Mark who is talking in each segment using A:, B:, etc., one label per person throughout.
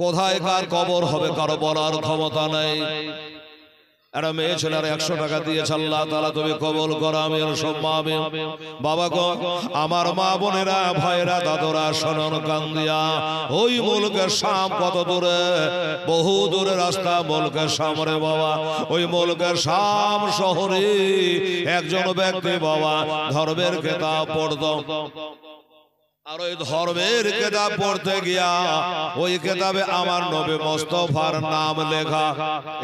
A: কোথায় কার কবর হবে কারো বলার ক্ষমতা নেই। একটা মেয়ে ছেলের 100 টাকা দিয়েছে, আল্লাহ তাআলা তুমি কবুল করো আমিন সুম্মা আমিন। বাবা গো, আমার মা বোনেরা ভাইরা দাদরা শুনুন কান দিয়া, ওই মুলকের শাম কত দূরে, বহু দূরে রাস্তা মুলকের শাম রে বাবা। ওই মুলকের শাম শহরে একজন ব্যক্তি বাবা ধর্মের কিতাব পড়তো, আর ওই ধর্মের কিতাব পড়তে গিয়া ওই কিতাবে আমার নবী মুস্তাফার নাম লেখা।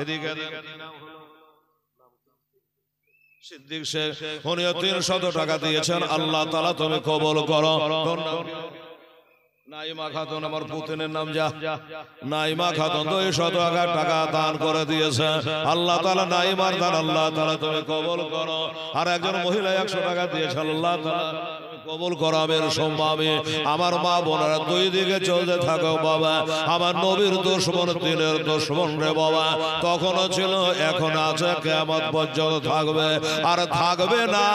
A: এদিকে সিদ্দিক শেখ উনিও 300 টাকা দিয়েছেন, আল্লাহ তাআলা তুমি কবুল করো। নাইমা খাতুন আমার পুতিনের নাম যা, নাইমা খাতুন 200 টাকা দান করে দিয়েছে, আল্লাহ তাআলা নাইমার দান আল্লাহ তাআলা তুমি কবুল করো। আর একজন মহিলা 100 টাকা দিয়েছে, আল্লাহ তাআলা কবুল করাবেন সম্ভাবে। আমার মা বোনেরা দুই দিকে চলতে থাকো বাবা, আমার নবীর দুশমন দিনের দুশমন রে বাবা, তখনও ছিল এখন আছে কিয়ামত পর্যন্ত থাকবে, আর থাকবে না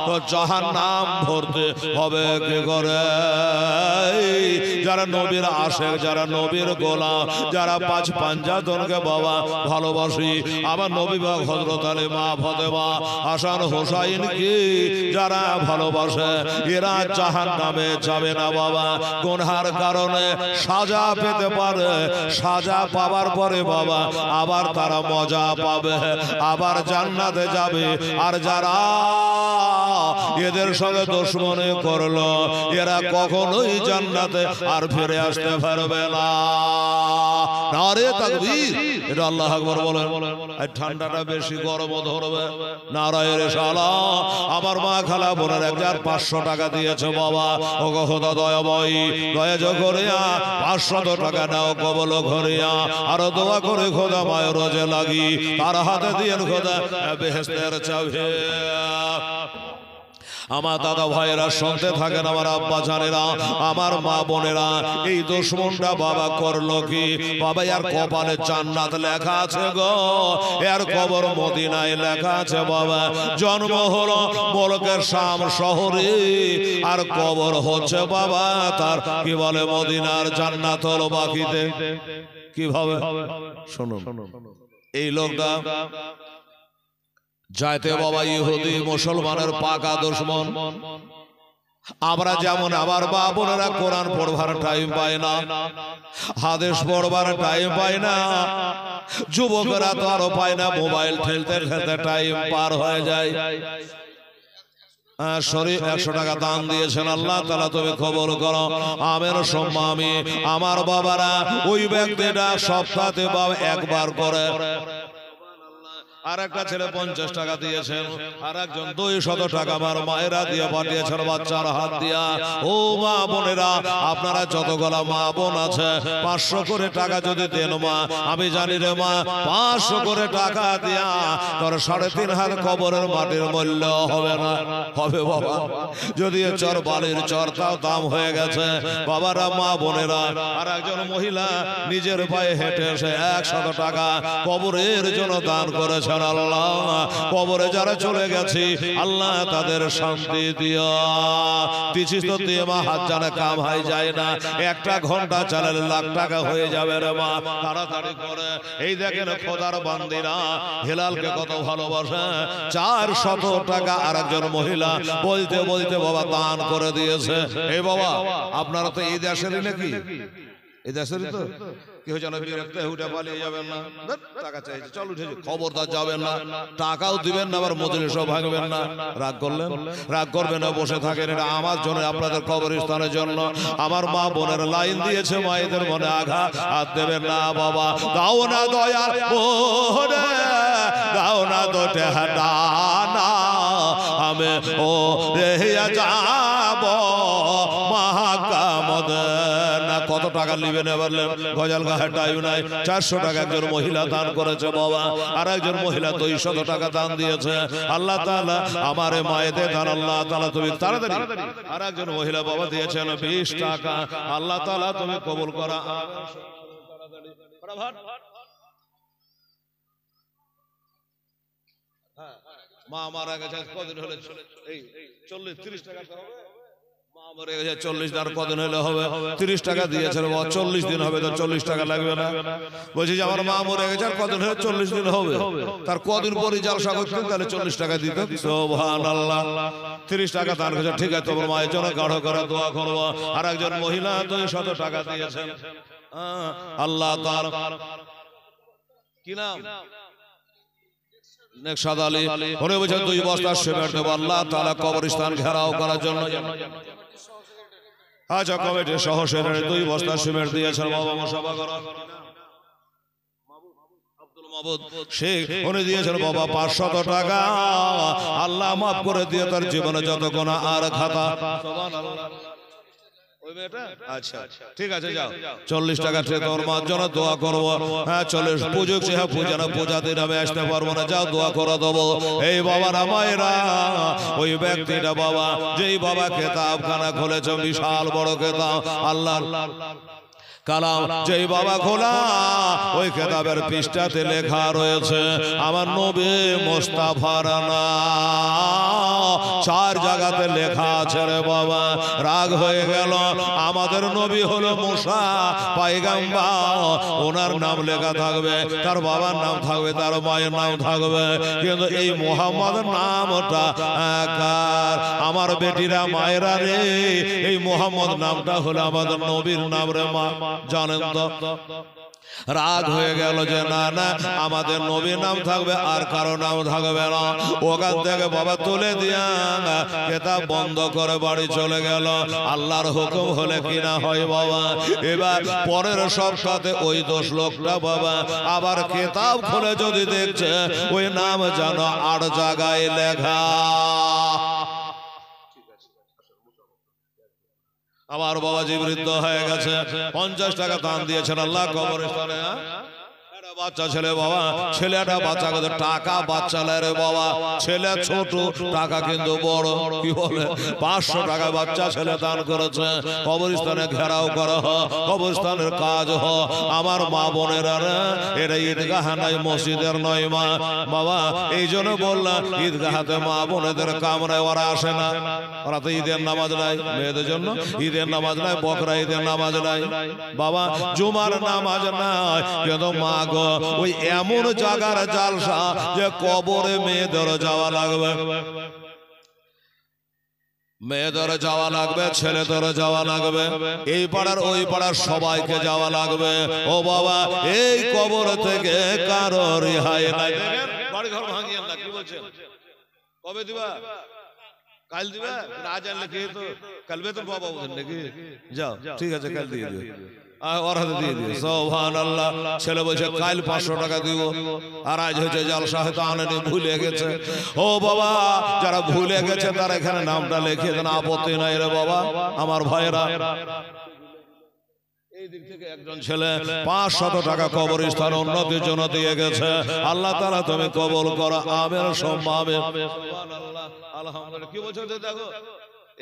A: তো জাহান্নাম ভরতে হবে কি করে। যারা নবীর আশিক, যারা নবীর গোলাম, যারা পাঁচ পাঞ্জাতনকে বাবা ভালোবাসি, আমার নবী বা হযরত আলী মা ফাতেমা হাসান হোসাইন কি যারা ভালোবাসে এরা জাহান্নামে যাবে না বাবা। গুনহার কারণে সাজা পেতে পারে, সাজা পাবার পরে বাবা আবার তারা মজা পাবে, আবার জান্নাতে যাবে। আর যারা এদের সঙ্গে দুশমনি করলো এরা কখনোই জান্নাতে আর ফিরে আসতে পারবে না। নারে তাকবীর, এটা আল্লাহু আকবার বলেন। আর ঠান্ডাটা বেশি গরম ধরবে, নারায়ে রিসালাত। আমার মা খালা বোনের 1500 টাকা দিয়েছে বাবা, ও গো খোদা দয়াময়ী দয়া করিয়া 500 টাকা নাও কবল করিয়া, আর দোয়া করে খোদা মায়ের রোজে লাগি তার হাতে দিয়ে খোদা বেহেশতের চাবি। আমার দাদা ভাইয়েরা শুনতে থাকেন, আমার আব্বা জানেরা, আমার মা বোনেরা, এই দুশমনটা বাবা করলো কি বাবা, এর কপালে জান্নাত লেখা আছে গো, এর কবর মদিনায় লেখা আছে বাবা। জন্ম হলো মুলকের শাম শহরে, আর কবর হচ্ছে বাবা তার কি বলে মদিনার জান্নাত হলো বাকিতে। কিভাবে শুনুন, এই লোকটা যাইতে বাবা ইহুদি মুসলমানের পাকা দুশমন। আমরা যেমন আমার মা বোনেরা কোরআন পড়বার টাইম পায় না, হাদিস পড়বার টাইম পায় না, যুবকেরা তো আরো পায় না, মোবাইল ঠেলতে ঠেলতে টাইম পার হয়ে যায়। শরীফ 100 টাকা দান দিয়েছেন, আল্লাহ তাআলা তুমি কবুল করো আমিন সুম্মা আমিন। আমার বাবারা ওই ব্যক্তিটা সপ্তাহে বাবা একবার করে। আর একটা ছেলে 50 টাকা দিয়েছেন, আর একজন 200 টাকা আমার মায়েরা দিয়ে পাঠিয়েছেন বাচ্চার হাত দিয়া। ও মা বোনেরা, আপনারা যতগুলা মা বোন আছে 500 করে টাকা যদি দেন মা, আমি জানি রে মা 500 করে টাকা দিয়া তোর 3.5 হাত কবরের মাটির মূল্য হবে না, হবে বাবা। যদি চর বালির চরটাও দাম হয়ে গেছে বাবারা মা বোনেরা। আর একজন মহিলা নিজের পায়ে হেঁটে এসে 100 টাকা কবরের জন্য দান করেছে। আল্লাহ কবরে যারা চলে গেছে আল্লাহ তাদের শান্তি দিও। তিছিস তো দিয়ে মা হাত জানে কাম হয় যায় না, 1 ঘন্টা চালালে লাখ টাকা হয়ে যাবে রে মা, তাড়াতাড়ি করে। এই দেখেন খোদার বান্দিরা হেলালকে কত ভালোবাসে, 400 টাকা আর একজন মহিলা বলতে বলতে বাবা দান করে দিয়েছে। এই বাবা আপনারা তো এই দেশেরই নাকি? এই দেশেরই তো? কেউ যেন বিরক্ত উঠে পালিয়ে যাবেন না, টাকা চাইছে চল উঠে খবরদার যাবেন না, টাকাও দিবেন না, আবার মজলিসও ভাঙবেন না। রাগ করলেন, রাগ করবেন না, বসে থাকেন। এটা আমার জন্য, আপনাদের কবরস্থানের জন্য। আমার মা বোনের লাইন দিয়েছে, মায়েদের মনে আঘাত আর দেবেন না বাবা। দাও না দয়াল বোনে, দাও না দোটে হাটানা, আমি ও রে যাব মহাকামদ। কত টাকা নিবেন এবার? গজাল গায়ে টাইম নাই। 400 টাকা একজন মহিলা দান করেছে বাবা, আর একজন মহিলা 200 টাকা দান দিয়েছে। আল্লাহ তাআলা আমার মায়েদের দান আল্লাহ তাআলা তুমি তাড়াতাড়ি। আর একজন মহিলা বাবা দিয়েছেন 20 টাকা, আল্লাহ তাআলা তুমি কবুল করা। মা মারা গেছে কদিন হলে, এই 40-30 টাকা হবে। মা মরে গেছে 40 দিন, কদিন হলে হবে? 30 টাকা দিয়েছে, 40 দিন হবে তো 40 টাকা লাগবে না? বলছি যে আমার মা মরে গেছে আর কদিন হলে 40 দিন হবে, তার কদিন পরে জালসা করতেন, তাহলে 40 টাকা দিত। সুবহানাল্লাহ। 30 টাকা তার কাছে, ঠিক আছে তোমার মায়ের জন্য গাঢ় করে দোয়া করবো। আর একজন মহিলা 200 টাকা দিয়েছেন। আল্লাহ তাআলা কি নাম? নেকশাদ আলী। উনি বলছেন 2 বস্তা সিমেন্ট দেব আল্লাহ তাআলা কবরস্থান ঘেরাও করার জন্য। আচ্ছা, কমিটি সহ 2 বস্তা সিমেন্ট দিয়েছেন। বাবা মুসাফা করো। আব্দুল মাবুদ শেখ উনি দিয়েছেন বাবা 500 টাকা। আল্লাহ মাফ করে দিয়ে তার জীবনে যত গুনাহ আর খাতা। সুবহানাল্লাহ। ওই মেয়েটা? আচ্ছা ঠিক আছে, যাও। 40 টাকা থেকে তোর মার জন্য দোয়া করবো। হ্যাঁ 40 পুজো সে পূজা না পূজা দিন আমি আসতে পারবো না, যাও দোয়া করে দেবো। এই বাবারা মায়েরা, ওই ব্যক্তিটা বাবা যেই বাবা কেতাবখানা খুলেছে, বিশাল বড় কেতাব আল্লাহ কালাম, যেই বাবা খোলা ওই কেতাবের পৃষ্ঠাতে লেখা রয়েছে আমার নবী মুস্তাফার নাম 4 জায়গাতে লেখা আছে রে বাবা। রাগ হয়ে গেল, আমাদের নবী হলো মুসা পয়গম্বর, ওনার নাম লেখা থাকবে, তার বাবার নাম থাকবে, তার মায়ের নাম থাকবে, কিন্তু এই মুহাম্মদ নামটা কার? আমার বেটিরা মায়েরা রে, এই মুহাম্মদ নামটা হলো আমাদের নবীর নাম রে মা, জানেন তো? রাগ হয়ে গেল যে না না আমাদের নবীর নাম থাকবে আর কারো নাম থাকবে না। ওখান থেকে বাবা তুলে দিয়া কেতাব বন্ধ করে বাড়ি চলে গেল। আল্লাহর হুকুম হলে কিনা হয় বাবা। এবার পরের সপ্তাহে ওই 10 লোকটা বাবা আবার কেতাব খুলে যদি দেখছে ওই নাম যেন 8 জায়গায় লেখা। আমার বাবাজি বৃদ্ধ হয়ে গেছে, 50 টাকা দান দিয়েছেন আল্লাহ কবরস্থানে। বাচ্চা ছেলে বাবা, ছেলেটা বাচ্চা কত টাকা বাচ্চা রে বাবা, ছেলে ছোট টাকা কিন্তু বড়। কি বলে 500 টাকা বাচ্চা ছেলে দান করেছে। কবরস্থানে ঘেরাও করা হয়, কবরস্থানের কাজ হয়। আমার মা বোনেরা এটা ঈদগাহ নাই মসজিদের নয় মা বাবা, এই জন্য বললাম ঈদগাহাতে মা বোনেদের কামরায় ওরা আসে না, ওরা তো ঈদের নামাজ নাই, মেয়েদের জন্য ঈদের নামাজ নাই, বকরা ঈদের নামাজ নাই বাবা, জুমার নামাজ নাই, কিন্তু মা গো ওই এমন জায়গার জালসা যে কবরে মেয়েদের যাওয়া লাগবে, মেয়েদের যাওয়া লাগবে, ছেলেদের যাওয়া লাগবে, এই পাড়ার ওই পাড়ার সবাইকে যাওয়া লাগবে। ও বাবা এই কবর থেকে কারো রেহাই নাই। বাড়ি ঘর ভাঙিয়েন না, কি বলছেন? কবে দিবা? কাল দিবা? না জানলে কি তো কাল বেতন পাবো নাকি? যাও ঠিক আছে, কাল দিয়ে দিও। ছেলে বলছে কাল 500 টাকা দিব, আর আজ হচ্ছে জালসা হয়তো আনেনি, ভুলে গেছে। ও বাবা যারা ভুলে গেছে তারা এখানে নামটা লিখে দেন, আপত্তি নাই রে বাবা আমার ভাইরা। এই দিক থেকে একজন ছেলে 500 টাকা কবরস্থান উন্নতির জন্য দিয়ে গেছে। আল্লাহ তাআলা তুমি কবুল করো, আমিন সুম্মা আমিন। সুবহানাল্লাহ আলহামদুলিল্লাহ। কি বলছো দেখো,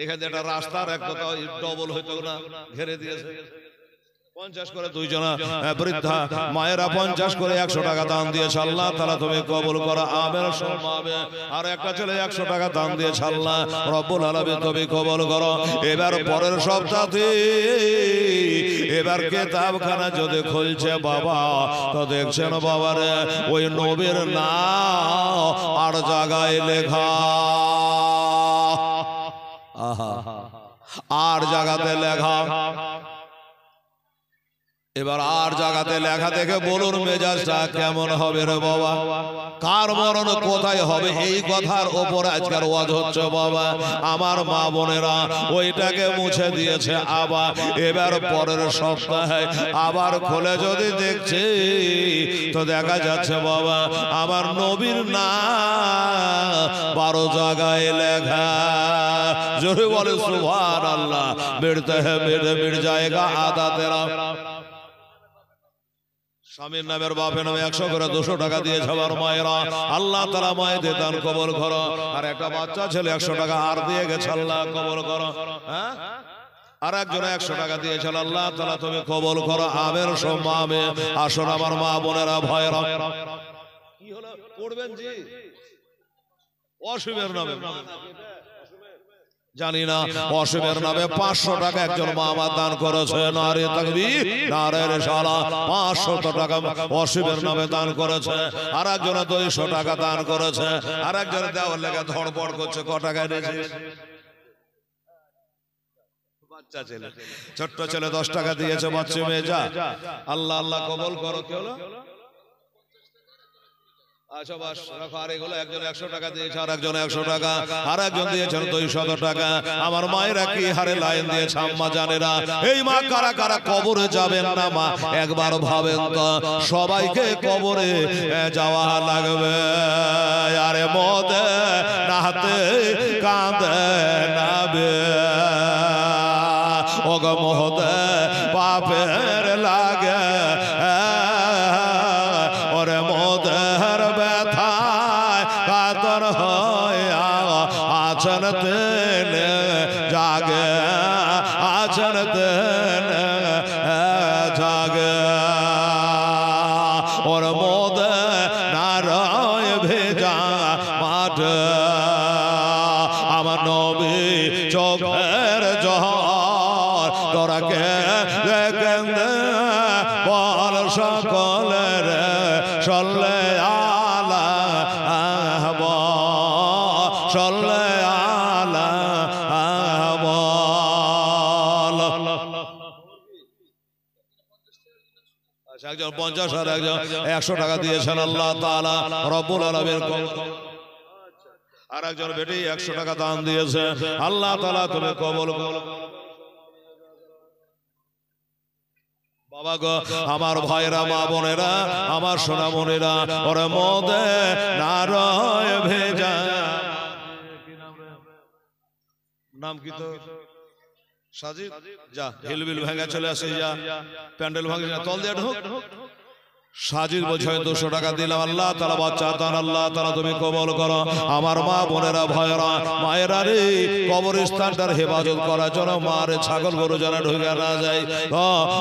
A: এখানে একটা রাস্তার একটা ডবল হইতো না, ঘেরে দিয়েছে। 50 করে 2 জনা বৃদ্ধা মায়েরা 50 করে 100 টাকা দান দিয়েছে। আল্লাহ তাআলা তুমি কবুল করো, আমিন সুম্মা আমিন। আর একটা ছেলে 100 টাকা দান দিয়েছে। আল্লাহ রব্বুল আলামিন তুমি কবুল করো। এবার পরের সপ্তাহে এবার কিতাবখানা যদি খুলছে বাবা, তো দেখছেন বাবারে ওই নবীর নাম 8 জায়গায় লেখা। আহা 8 জায়গাতে লেখা। এবার 8 জায়গাতে লেখা দেখে বলুন মেজাজটা কেমন হবে রে বাবা? কার মরণ কোথায় হবে এই কথার উপর আজকের ওয়াজ হচ্ছে বাবা। আমার মা বোনেরা ওইটাকে মুছে দিয়েছে। আবার এবার পরের সপ্তাহে আবার খুলে যদি দেখছে তো দেখা যাচ্ছে বাবা আমার নবীর নাম 12 জায়গায় লেখা। জোরে বলে সুবহানাল্লাহ। বেড়তে হ্যাঁ বেড়ে বেড় জায়গা আদা তেরা। স্বামীর নামের বাপের নামে 100 করে 200 টাকা দিয়েছে আমার মায়েরা। আল্লাহ তাআলা মায়েদের দান কবুল করো। আর একটা বাচ্চা ছেলে 100 টাকা আর দিয়ে গেছে, আল্লাহ কবুল করো। হ্যাঁ আর একজন 100 টাকা দিয়েছে, আল্লাহ তাআলা তুমি কবুল করো, আমিন সুম্মা আমিন। আসুন আমার মা বোনেরা ভাইরা, কি হলো পড়বেন জি? অসুমের নামে জানি না অসীমের নামে 500 টাকা একজন মা আমার দান করেছে। নারে তাকবীর, নারে রিসালাত। 500 টাকা অসীমের নামে দান করেছে। আর একজন 200 টাকা দান করেছে। আর একজন দেওয়ার লেগে ধড়পড় করছে, ক টাকা এনেছে? বাচ্চা ছেলে, ছোট্ট ছেলে 10 টাকা দিয়েছে। বাচ্চা মেয়ে, যা আল্লাহ আল্লাহ কবুল করো। কি হলো? আচ্ছা বাস রাখো। আর এগুলো একজন 100 টাকা দিয়েছে, আর একজন 100 টাকা, আর একজন দিয়েছেন 200 টাকা। আমার মায়েরা কি হারে লাইন দিয়েছে, আম্মা জানেরা। এই মা কারা কারা কবরে যাবেন না মা একবার ভাবেন তো। সবাইকে কবরে যাওয়া লাগবে। আরে মদে নাতে কাঁদে নাবে, ওগ মহদে পাপের লাগে। ওরে মদের ব্যথায় কাতর হইয়া আছেন তেনে জাগে, আছেন তেনে জাগে। ওর মদে নারায় ভেজা মাঠ, আমার নবী চোখের জহর তোরাকে দেখেন বল সকলের সল্লে আলা সল্লে আলা বল। একজন 50 আর একজন 100 টাকা দিয়েছেন আল্লাহ তাআলা রব্বুল আলামিন। আর একজন বেটি 100 টাকা দান দিয়েছে। আল্লাহ তাআলা তুমি কবুল করো। বাবা গো, আমার ভাইরা, মা বোনেরা, আমার সোনামণিরা, ওরে মদে নারায় ভেজা। নাম কি তো? সাজিদ। যা হিলবিল ভাঙা চলে আসে, যা প্যান্ডেল ভাঙে, যা তল দিয়ে ঢোক। সাজিদ বলছে 200 টাকা দিলাম। আল্লাহ তাআলা বাচ্চা দান, আল্লাহ তাআলা তুমি কবুল করো। আমার মা বোনেরা, ভাইয়েরা, মায়েরা রে, কবরস্থানটার হেফাজত করার জন্য, মারে ছাগল গরু যেন ঢুকে না যায়,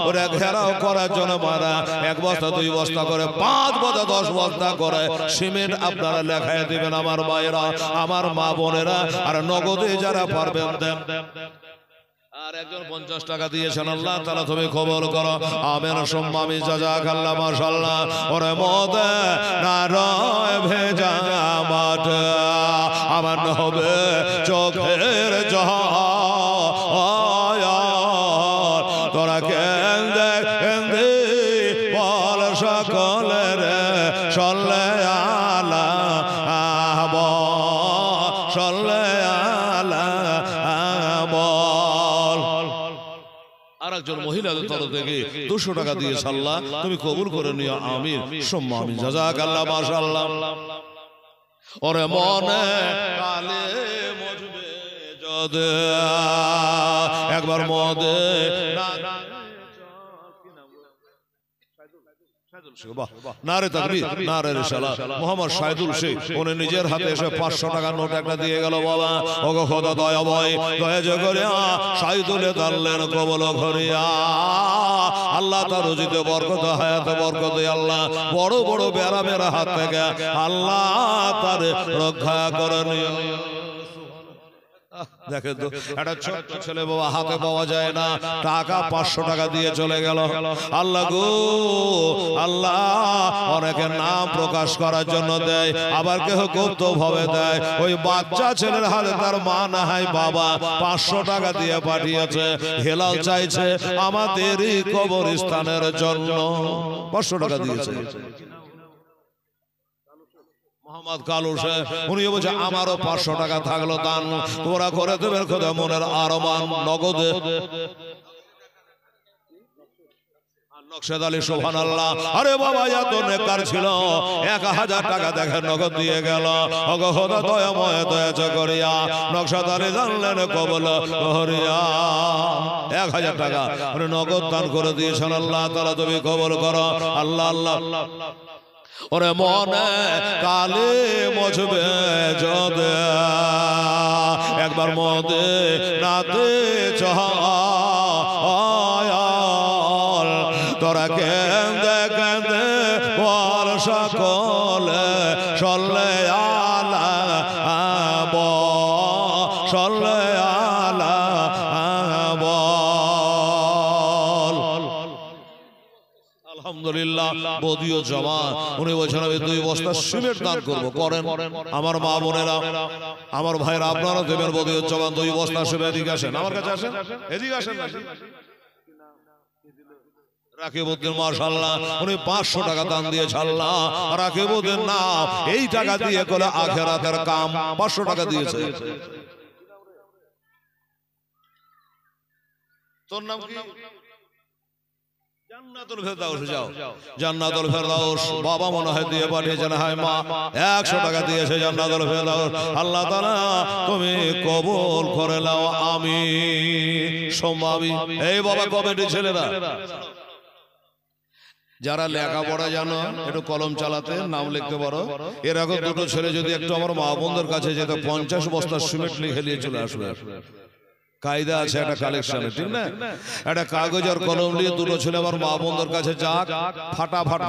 A: ওরা ঘেরাও করার জন্য মারা 1 বস্তা 2 বস্তা করে 5 বস্তা 10 বস্তা করে সিমেন্ট আপনারা লেখায় দিবেন আমার ভাইয়েরা, আমার মা বোনেরা। আর নগদে যারা পারবেন দেন। আর একজন 50 টাকা দিয়েছেন। আল্লাহ তাআলা তুমি কবুল করো। আমিন সুম্মা আমিন। জাযাকাল্লাহ, মাশাআল্লাহ। ওরে মদে নারায় ভেজা মাঠ, আমার হবে চোখের জহর তোরা কেন্দে কেন্দে বল সকলের সল্লে আলা সল্লে আলা বল। আর একজন মহিলাদের তরফ থেকে 200 টাকা দিয়েছে। আল্লাহ তুমি কবুল করে নিও। আমিন সুম্মা আমিন। জাযাকাল্লাহ, মাশাআল্লাহ। ওরে মনে কালে মজবে যদি একবার মদে নারে তাকবীর, নারে রিসালাত। মোহাম্মদ শাহিদুল শেখ উনি নিজের হাতে এসে 500 টাকার নোট একটা দিয়ে গেল। বাবা ওগো খোদা দয়া ভয় দয়া যে করিয়া শাহিদুলে দাল্লেন কবল ঘরিয়া। আল্লাহ তার রুজিতে বরকত, হায়াতে বরকত। আল্লাহ বড় বড় বেড়া বেড়া হাত থেকে আল্লাহ তার রক্ষা করে নিও। দেখেন তো, একটা ছোট্ট ছেলে বাবা, হাতে পাওয়া যায় না, টাকা 500 টাকা দিয়ে চলে গেল। আল্লাহ গো আল্লাহ, অনেকের নাম প্রকাশ করার জন্য দেয়, আবার কেউ গুপ্ত ভাবে দেয়। ওই বাচ্চা ছেলের হাতে তার মা না হয় বাবা 500 টাকা দিয়ে পাঠিয়েছে। হেলাল চাইছে আমাদেরই কবরস্থানের জন্য। 500 টাকা দিয়েছে মোহাম্মদ কালু শেখ। উনি বলছে আমারও 500 টাকা থাকলো দান তোরা করে দেবেন খোদা মনের আরমান নগদে। নকশেদ আলী সুবহানাল্লাহ। আরে বাবা এত নেককার ছিল, 1000 টাকা দেখেন নগদ দিয়ে গেল। ওগো খোদা দয়াময় দয়া করিয়া নকশেদ আলী জানলেন কবুল করিয়া। 1000 টাকা উনি নগদ দান করে দিয়েছেন। আল্লাহ তাআলা তুমি কবুল করো। আল্লাহ আল্লাহ। ওরে মনে কালে মজবে যদি একবার মদে নাতে চল তোরা কেন্দে কেন্দে বল সকলে সল্লে আলা সল্লে আলহামদুলিল্লাহ বদিও জমা উনি বলছেন আমি 2 বস্তা সিমেন্ট দান করবো, করেন। আমার মা বোনেরা, আমার ভাইরা, আপনারা দেবেন বদিও জমা 2 বস্তা সিমেন্ট। এদিকে আসেন, আমার কাছে আসেন, এদিকে আসেন। রাকিবউদ্দিন মাশাআল্লাহ উনি 500 টাকা দান দিয়েছেন। আল্লাহ রাকিবউদ্দিন না, এই টাকা দিয়ে করে আখিরাতের কাম। 500 টাকা দিয়েছে। তোর নাম কি? জান্নাতুল ফেরদাউস। যাও জান্নাতুল ফেরদাউস। বাবা মনে হয় দিয়ে পাঠিয়েছেন, হায় মা 100 টাকা দিয়েছে জান্নাতুল ফেরদাউস। আল্লাহ তাআলা তুমি কবুল করে নাও, আমিন সম্মাবি। এই বাবা কমিটি ছেলেরা যারা লেখাপড়া জানো, একটু কলম চালাতে, নাম লিখতে পারো, এরকম 2টো ছেলে যদি একটু আমার মা বোনদের কাছে যেত, 50 বস্তা সিমেন্ট লিখে নিয়ে চলে আসবে। কায়দা আছে একটা কালেকশনে, ঠিক না? একটা কাগজ আর কলম নিয়ে 2টো ছেলে আমার মা বোনদের কাছে যাক, ফাটাফাট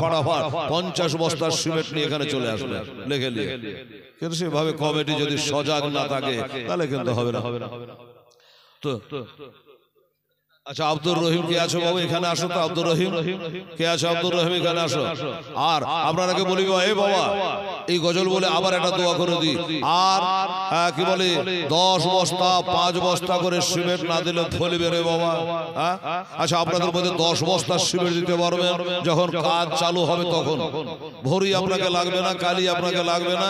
A: 50 বস্তা সিমেন্ট নিয়ে এখানে চলে আসবে লিখে নিয়ে। কিন্তু সেভাবে কমিটি যদি সজাগ না থাকে তাহলে কিন্তু হবে না। তো আচ্ছা, আব্দুর রহিম কে আছো বাবু? এখানে আসো তো। আব্দুর রহিম কে আছো? আব্দুর রহিম এখানে আসো। আর আপনারাকে বলি, এই বাবা এই গজল বলে আবার একটা দোয়া করে দিই। আর কি বলে 10 বস্তা 5 বস্তা করে সিমেন্ট না দিলে ফলবে রে বাবা। আচ্ছা, আপনাদের মধ্যে 10 বস্তা সিমেন্ট দিতে পারবেন যখন কাজ চালু হবে তখন। ভরি আপনাকে লাগবে না, কালি আপনাকে লাগবে না।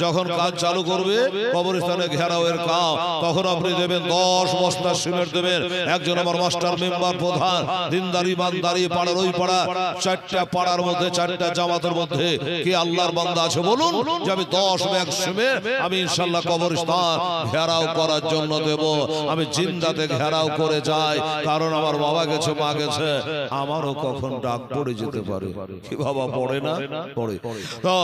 A: যখন কাজ চালু করবে কবরস্থানে ঘেরাও এর কাজ, তখন আপনি দেবেন 10 বস্তা সিমেন্ট দেবেন। একজন আমার মাস্টার মেম্বার প্রধান দিনদারি বান্দারি পাড়ার ওই পাড়া 4টা পাড়ার মধ্যে 4টা জামাতের মধ্যে কি আল্লাহর বান্দা আছে বলুন যে আমি 10 ব্যাগ সিমেন্ট আমি ইনশাআল্লাহ কবরস্থান ঘেরাও করার জন্য দেব। আমি জিন্দাতে ঘেরাও করে যাই, কারণ আমার বাবা গেছে, মা গেছে, আমারও কখন ডাক পড়ে যেতে পারে। কি বাবা পড়ে না? পড়ে। তো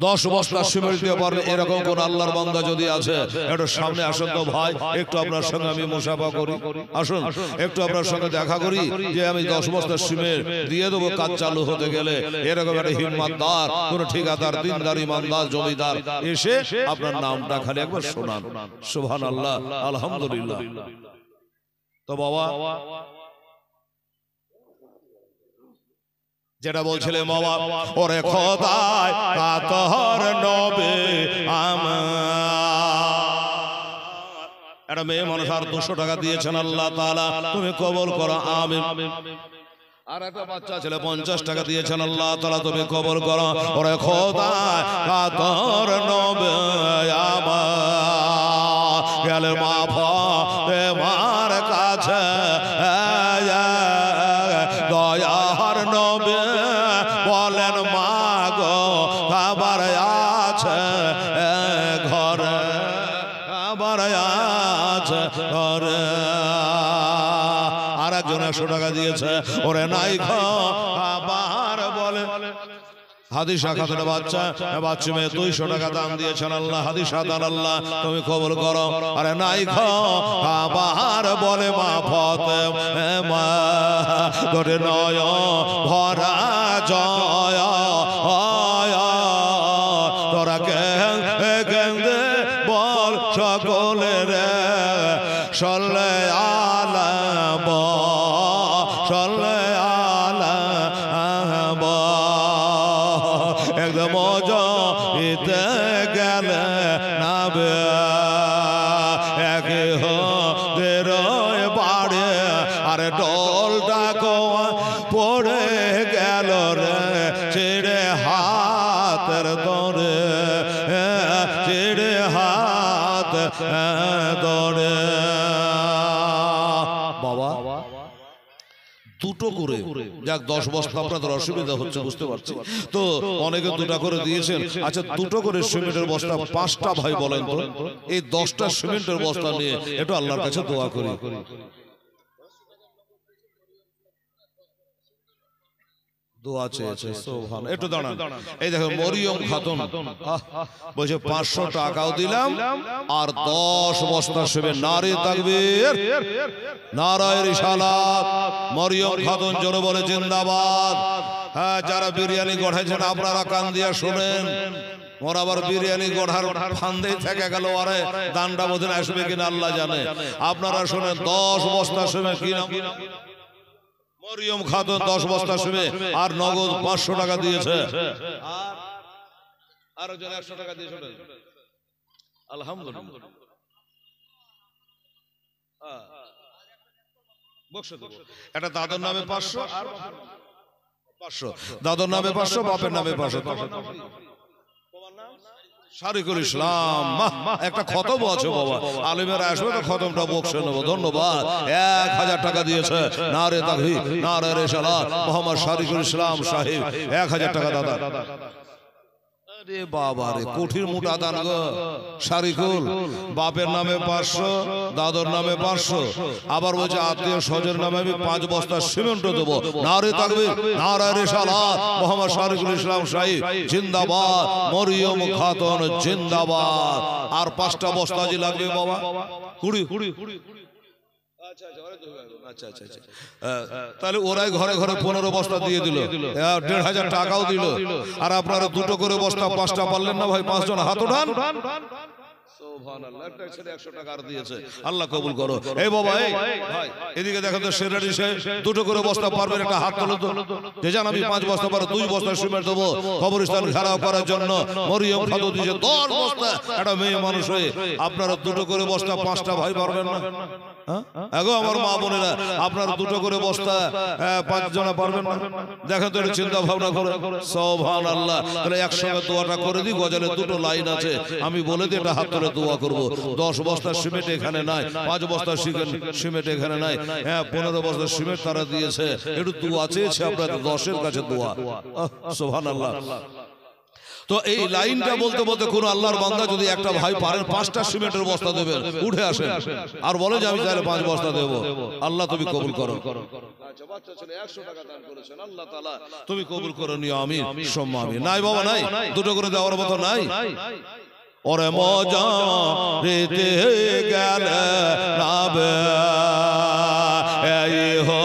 A: 10 বস্তা সিমেন্ট দিয়ে পারবে এরকম কোন আল্লাহর বান্দা যদি আছে, একটু সামনে আসুন তো ভাই, একটু আপনার সঙ্গে আমি মুসাফা করি। আসুন একটু আপনার সঙ্গে দেখা করি যে আমি 10 বস্তা সিমেন্ট দিয়ে দেবো কাজ চালু হতে গেলে। এরকম একটা হিম্মতদার কোন ঠিকাদার, দিনদার, ইমানদার, জমিদার এসে আপনার নামটা খালি একবার শোনান। সুবহানাল্লাহ, আলহামদুলিল্লাহ। তো বাবা যেটা বলছিলেন বাবা, ওরে খোদায় কাতর নবে আমার। একটা মেয়ে মানুষ আর 200 টাকা দিয়েছেন, আল্লাহ তাআলা তুমি কবুল করো, আমিন। আর একটা বাচ্চা ছেলে 50 টাকা দিয়েছেন, আল্লাহ তাআলা তুমি কবুল করো। ওরে খোদায় কাতর নবে আমার, গেলে মা ফাতেমার কাছে দয়ার নবে বলেন, মা গো খাবার আছে ঘরে, খাবার আছে ঘরে। আর একজন 100 টাকা দিয়েছে, ওরে নাই খাবার বলে। হাদিসা খাতুনের বাচ্চা মেয়ে 200 টাকা দাম দিয়েছেন, আল্লাহ হাদিসা দান আল্লাহ তুমি কবুল করো। আরে নাই খাবার বলে মা ফাতেমা, তোর নয় ভরা জয় তোরা কেন্দে বল সকলে রে, সল্লে আলা সল্লে আলা একদম ইতে গেলে নাবে একে হদের বাড়ে। আরে ডলটা পড়ে গেল রে, ছেড়ে হাতের দরে, ছেড়ে হাত দরে। বাবা 2টো করে যাক 10 বস্তা আপনাদের অসুবিধা হচ্ছে বুঝতে পারছি, তো অনেকে 2টা করে দিয়েছেন। আচ্ছা 2টো করে সিমেন্টের বস্তা 5টা ভাই বলেন তো, এই 10টা সিমেন্টের বস্তা নিয়ে একটু আল্লাহর কাছে দোয়া করি। দোয়া চেয়েছে, সুবহান। একটু দাঁড়ান, এই দেখো মরিয়ম খাতুন বলছে 500 টাকাও দিলাম আর 10 বস্তা সিমেন্ট। নারে তাকবীর, নারায়ে রিসালাত। মরিয়ম খাতুন জোরে বলে জিন্দাবাদ। হ্যাঁ, যারা বিরিয়ানি গড়াইছেন আপনারা কান দিয়া শুনেন। মোর আবার বিরিয়ানি গড়ার ফান্দেই থেকে গেল, আরে দানটা বোধ আসবে কিনা আল্লাহ জানে। আপনারা শুনেন 10 বস্তা সিমেন্ট কি নাম? মরিয়ম খাতুন 10 বস্তা সিমেন্ট আর নগদ 500 টাকা দিয়েছে। আর একজন 100 টাকা দিয়েছে। আলহামদুলিল্লাহ। এটা দাদুর নামে 500 আর 500, দাদুর নামে 500, বাপের নামে 500। শারিকুল ইসলাম একটা খতম আছে বাবা, আলিমেরা আসবে তো খতমটা বকশে নেবো। ধন্যবাদ। 1000 টাকা দিয়েছে। নারে তাকবীর, নারে রিসালাত, মোহাম্মদ শারিকুল ইসলাম সাহেব 1000 টাকা দাদা। আরে বাবা রে, কোঠির মোটা দান গো শারিকুল। বাপের নামে 500, দাদুর নামে 500, আবার বলছে আত্মীয় স্বজনের নামে আমি 5 বস্তা সিমেন্ট দেবো। নারে তাকবীর, নারে রিসালাত, মোহাম্মদ শারিকুল ইসলাম সাহেব জিন্দাবাদ, মরিয়ম খাতুন জিন্দাবাদ। আর 5টা বস্তা জি লাগবে বাবা। 20। আচ্ছা, তাহলে ওরাই ঘরে ঘরে 15 বস্তা দিয়ে দিল, 1500 টাকাও দিল। আর আপনারা 2টো করে বস্তা 5টা পারলেন না ভাই? 5 জন হাত উঠান। সুবহানাল্লাহ। একটা ছেলে 100 টাকা আর দিয়েছে। আল্লাহ কবুল করো। এই বাবা, এই ভাই এদিকে দেখো তো, সেরারি সে 2টো করে বস্তা পারবেন? একটা হাত তোলো তো। যে জান আমি 5 বস্তা পারো, 2 বস্তা সিমেন্ট দেবো কবরস্থান ঘেরাও করার জন্য। মরিয়ম খাতুন দিয়েছে 10 বস্তা। একটা মেয়ে মানুষ হয়ে আপনারা 2টো করে বস্তা 5টা ভাই পারবেন না? এগো আমার মা বোনেরা, আপনারা 2টো করে বস্তা 5 জনা পারবেন না? দেখেন তো, এটা চিন্তা ভাবনা করে। সুবহানাল্লাহ। তাহলে একসঙ্গে দোয়াটা করে দিই। গজলের 2টো লাইন আছে, আমি বলে দিই, এটা হাত তুলে দোয়া করব। 10 বস্তা সিমেন্ট এখানে নাই, 5 বস্তা সিমেন্ট এখানে নাই, 15 বস্তা সিমেন্ট তারা দিয়েছে। একটু দোয়া চেয়েছে আপনাদের 10-এর কাছে দোয়া। সুবহানাল্লাহ। তো এই লাইনটা বলতে বলতে কোন আল্লাহর বান্দা যদি একটা ভাই পারেন 5টা সিমেন্টের বস্তা দেবেন, উঠে আসেন আর বলে যে আমি তাহলে 5 বস্তা দেব। আল্লাহ তুমি কবুল করো। আচ্ছা, বাচ্চা ছেলে 100 টাকা দান করেছেন, আল্লাহ তাআলা তুমি কবুল করে নিও। আমিন সুম্মা আমিন। নাই বাবা নাই, 2টো করে দেওয়ার মতো নাই। ওরে মজা রেতে গেল নাবে এই হো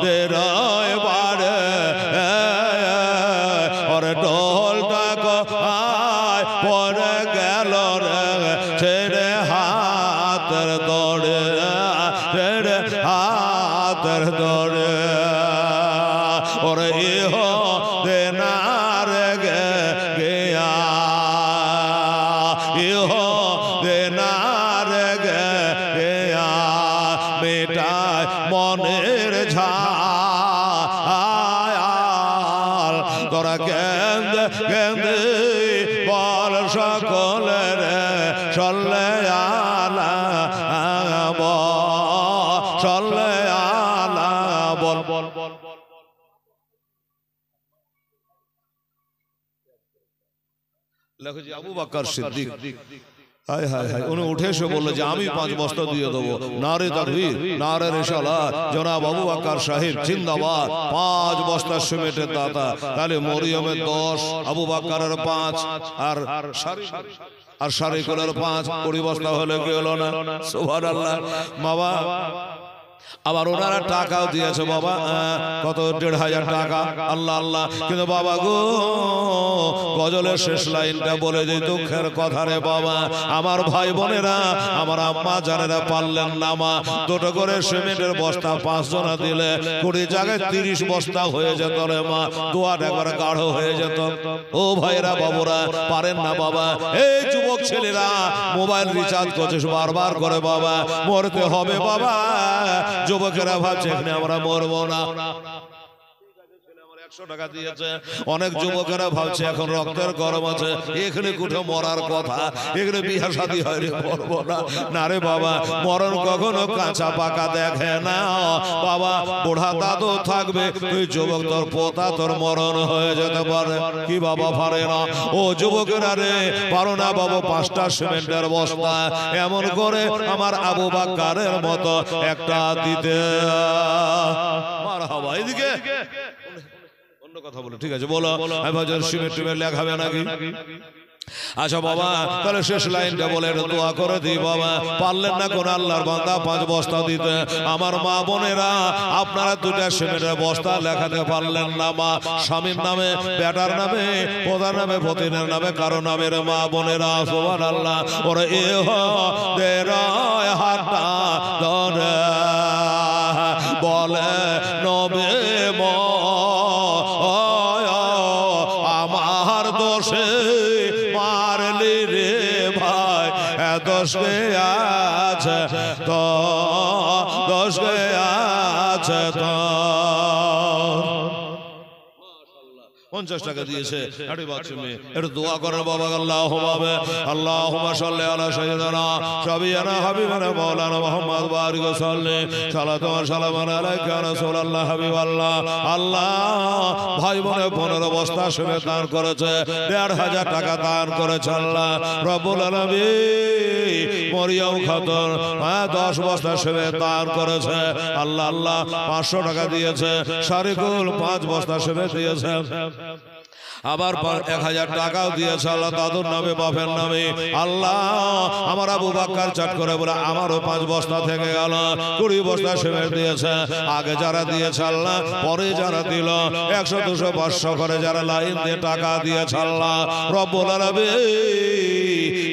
A: রে রায় বারে, ওরে ঢোলটা কোথায় পড়ে গেল রে, ছেড়ে হাতের দৌড়ে, ছেড়ে হাতের দৌড়ে। ওরে ইহো দেনার গে গিয়া, ইহো দেনার গে গিয়া, মেটায় মনের ঝাল। তোরা গেন্দ গেন্দ বল সকলের সল্লে আলা সল্লে আলা বল বল বল। লেখো যে আবু বকর সিদ্দিক, হায় হায় হায়, উনি উঠে এসে বললো যে আমি 5 বস্তা দিয়ে দেবো। নারে তাকবীর, নারে রিসালাত, জনাব আবু বকর সাহেব জিন্দাবাদ। 5 বস্তা সিমেন্টের দাতা। তাহলে মরিয়মের 10, আবু বকরের 5, আর শারিকুলের 5, 20 বস্তা হলে কি হলো না? সুবহানাল্লাহ। বাবা আবার ওনারা টাকাও দিয়েছে বাবা, কত 1500 টাকা। আল্লাহ আল্লাহ। কিন্তু বাবা গো, গজলের শেষ লাইনটা বলে দিই, দুঃখের কথা রে বাবা। আমার ভাই বোনেরা, আমার আম্মা জানেরা পারলেন না মা। 2টো করে সিমেন্টের বস্তা 5 জনা দিলে 20 জায়গায় 30 বস্তা হয়ে যেত রে মা। দোয়াটা একবার গাঢ় হয়ে যেত। ও ভাইরা বাবুরা, পারেন না বাবা। এই যুবক ছেলেরা মোবাইল রিচার্জ করছিস বারবার করে বাবা, মরতে হবে বাবা। যুবকেরা ভাবছে এখানে আমরা মরবো না। 100 টাকা দিয়েছে। অনেক যুবকেরা ভাবছে এখন রক্তের গরম আছে, এখানে কুঠে মরার কথা, এখানে বিয়ে শাদী হয়নি, মরবো না। না রে বাবা, মরণ কখনো কাঁচা পাকা দেখে না বাবা। বুড়া দাদু থাকবে, তুই যুবক, তোর পোতা তোর মরণ হয়ে যেতে পারে। কি বাবা পারে না? ও যুবকেরা রে, পারো না বাবা 5টা সিমেন্টের বস্তা এমন করে আমার আবু বকরের মতো একটা দিতে। মারহাবা। এদিকে কথা বলো, ঠিক আছে বলো। সিমেন্ট লেখাবে নাকি? আচ্ছা বাবা, তাহলে শেষ লাইনটা বলে দোয়া করে দিই বাবা। পারলেন না কোন আল্লাহর বান্দা 5 বস্তা দিতে? আমার মা বোনেরা, আপনারা 2টা সিমেন্টের বস্তা লেখাতে পারলেন না মা। স্বামীর নামে, বেটার নামে, প্রধান নামে, ভতিনের নামে, কারো নামের মা বোনেরা। সুবহানাল্লাহ। ওরে এহ দেরায় হাতটা ধরে বলে নবে কে আছে তো, দোষ কে আছে তো। 50 টাকা দিয়েছে আরে বাচ্চা একটু দোয়া করেন বাবা। আল্লাহুম্মা সাল্লি আলা সাইয়্যিদিনা শাফিঈনা হাবিবানা মাওলানা মুহাম্মদ বারিক সাল্লি সালাতু ওয়া সালামু আলাইকা ইয়া রাসূলুল্লাহ হাবিবাল্লাহ। আল্লাহ ভাই বোনে 15 বস্তা সিমেন্ট দান করেছে, 1500 টাকা দান করেছে আল্লাহ রব্বুল আলামিন। মরিয়ম খাতুন 10 বস্তা সিমেন্ট দান করেছে আল্লাহ। আল্লাহ 500 টাকা দিয়েছে। শারিকুল 5 বস্তা সিমেন্ট দিয়েছে। আবার 1000 টাকাও দিয়েছে আল্লাহ দাদুর নামে বাপের নামে। আল্লাহ আমার আবু বাক্কার চাট করে বলে আমারও 5 বস্তা থেকে গেল, 20 বস্তা সিমেন্ট দিয়েছে। আগে যারা দিয়েছে আল্লাহ, পরে যারা দিল 100 200 500 করে যারা লাইন দিয়ে টাকা দিয়েছে আল্লাহ রব্বুল আলামিন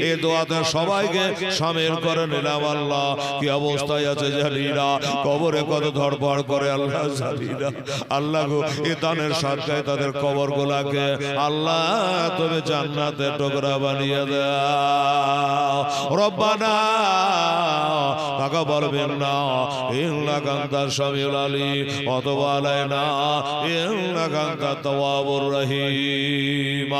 A: এই দোয়াতে সবাইকে শামিল করে নিলাম। আল্লাহ কি অবস্থায় আছে জানি না, কবরে কত ধড়পড় করে আল্লাহ জানি না। আল্লাহ গো এই দানের সাদকায় তাদের কবরগুলাকে আল্লাহ তুমি জান্নাতে টুকরা বানিয়ে দাও রব্বানা তাকাব্বাল মিন্না ইন্নাকা আনতাস সামিউল আলিম ওয়া তুব আলাইনা ইন্নাকা আনতাত তাওয়াবুর রহিম।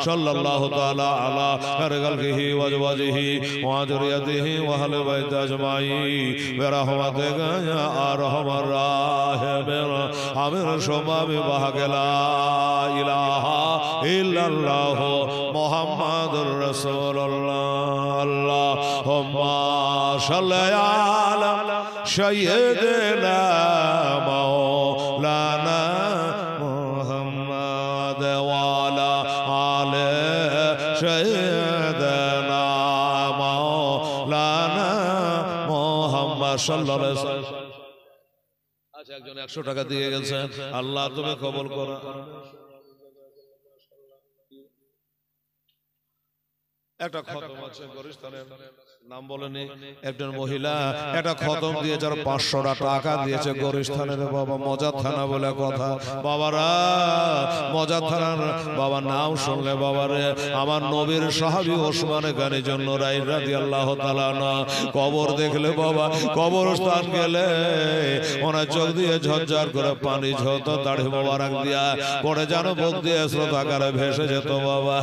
A: সাল্লাল্লাহু তাআলা আলা খায়রিহি ওয়া আজওয়াজিহি ওয়া যুররিয়াতিহি ওয়া আহলি বাইতি আজমাইন বিরহমাতিকা ইয়া আরহামার রাহিমিন। আমিন সুম্মা বিবাহাকা ইলাহা ইল্লাল্লাহ মুহাম্মাদুর রাসূলুল্লাহ। আল্লাহুম্মা সাল্লি আলা সাইয়্যিদিনা মাওলানা মুহাম্মাদ ওয়া আলা আলি সাইয়্যিদিনা মাওলানা মুহাম্মদ সাল্লাল্লাহু আলাইহি ওয়াসাল্লাম। আচ্ছা একজন 100 টাকা দিয়ে গেছে, আল্লাহ তুমি কবুল করো। একটা খতম আছে গরিস্তানের নাম বলেনি, একজন মহিলা একটা খতম দিয়েছে আর 500 টাকা দিয়েছে গরিস্তানের বাবা মজাদ থানা বলে কথা। বাবারা মজাদ থানার বাবা নাম শুনলে বাবারে আমার নবীর সাহাবী ওসমান গনি জন্য রাদিয়াল্লাহু তাআলা না কবর দেখলে বাবা কবরস্থান গেলে ওনার চোখ দিয়ে ঝরঝর করে পানি ঝরতো, দাড়ি মোবারক দিয়া পড়ে যেন বুক দিয়ে স্রোতাকারে ভেসে যেত বাবা।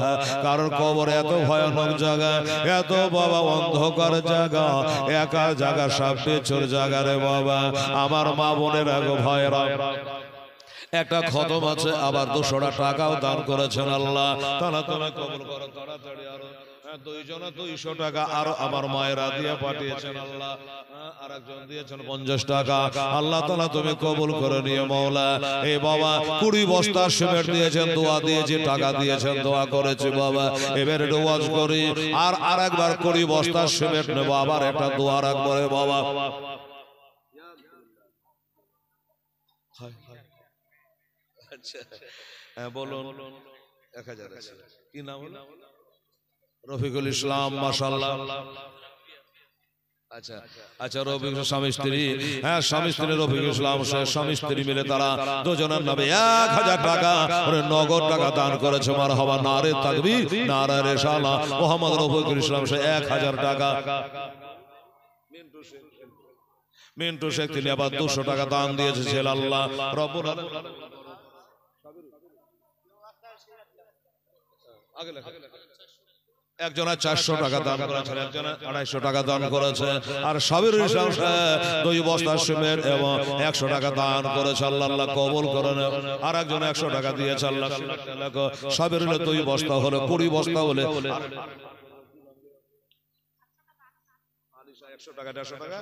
A: কারণ কবর এত ভয়ানক জায়গা, এত বাবা অন্ধকার জায়গা, একা জায়গা, সব পেছর জায়গা রে বাবা। আমার মা বোনের আগে ভয়ের একটা খতম আছে, আবার 200 টাকাও দান করেছেন আল্লাহ তাআলা তাআলা কবুল করো তাড়াতাড়ি। আরো 200 টাকা আরো আমার মায়েরা দিয়ে পাঠিয়েছেন আল্লাহ। আরেকজন দিয়েছেন 50 টাকা। আল্লাহ তাআলা তুমি কবুল করে নিও মাওলা। এই বাবা 20 বস্তা সিমেন্ট দিয়েছেন, দোয়া দিয়েছি, টাকা দিয়েছেন, দোয়া করেছি বাবা। এবারে ওয়াজ করি আর আরেকবার 20 বস্তা সিমেন্ট নেব, আবার একটা দোয়া রাখবো রে বাবা। আচ্ছা হ্যাঁ বলুন 1000 আছে কি নাম হলো? রফিকুল ইসলাম মাশাআল্লাহ। আচ্ছা আচ্ছা রফিকুল স্বামী স্ত্রী, হ্যাঁ স্বামী স্ত্রী রফিকুল ইসলাম স্বামী স্ত্রী মিলে তারা দুজনের নামে 1000 টাকা নগদ টাকা দান করেছে। মারহাবা নারে তাকবীর নারে রিসালাত। মোহাম্মদ রফিকুল ইসলাম 1000 টাকা। মিন্টু শেখ তিনি আবার 200 টাকা দান দিয়েছে ছেলে আল্লাহ রব্বুল আলামিন। একজনের 400 টাকা দান করেছেন, একজনের 250 টাকা দান করেছে, আর সাবির ইসলাম 2 বস্তা সিমেন্ট এবং 100 টাকা দান করেছে। আল্লাহ আল্লাহ কবুল করেন। আর একজন 100 টাকা দিয়েছে আল্লাহ। সাবির 2 বস্তা হলে 20 বস্তা হলে 100 টাকা 150 টাকা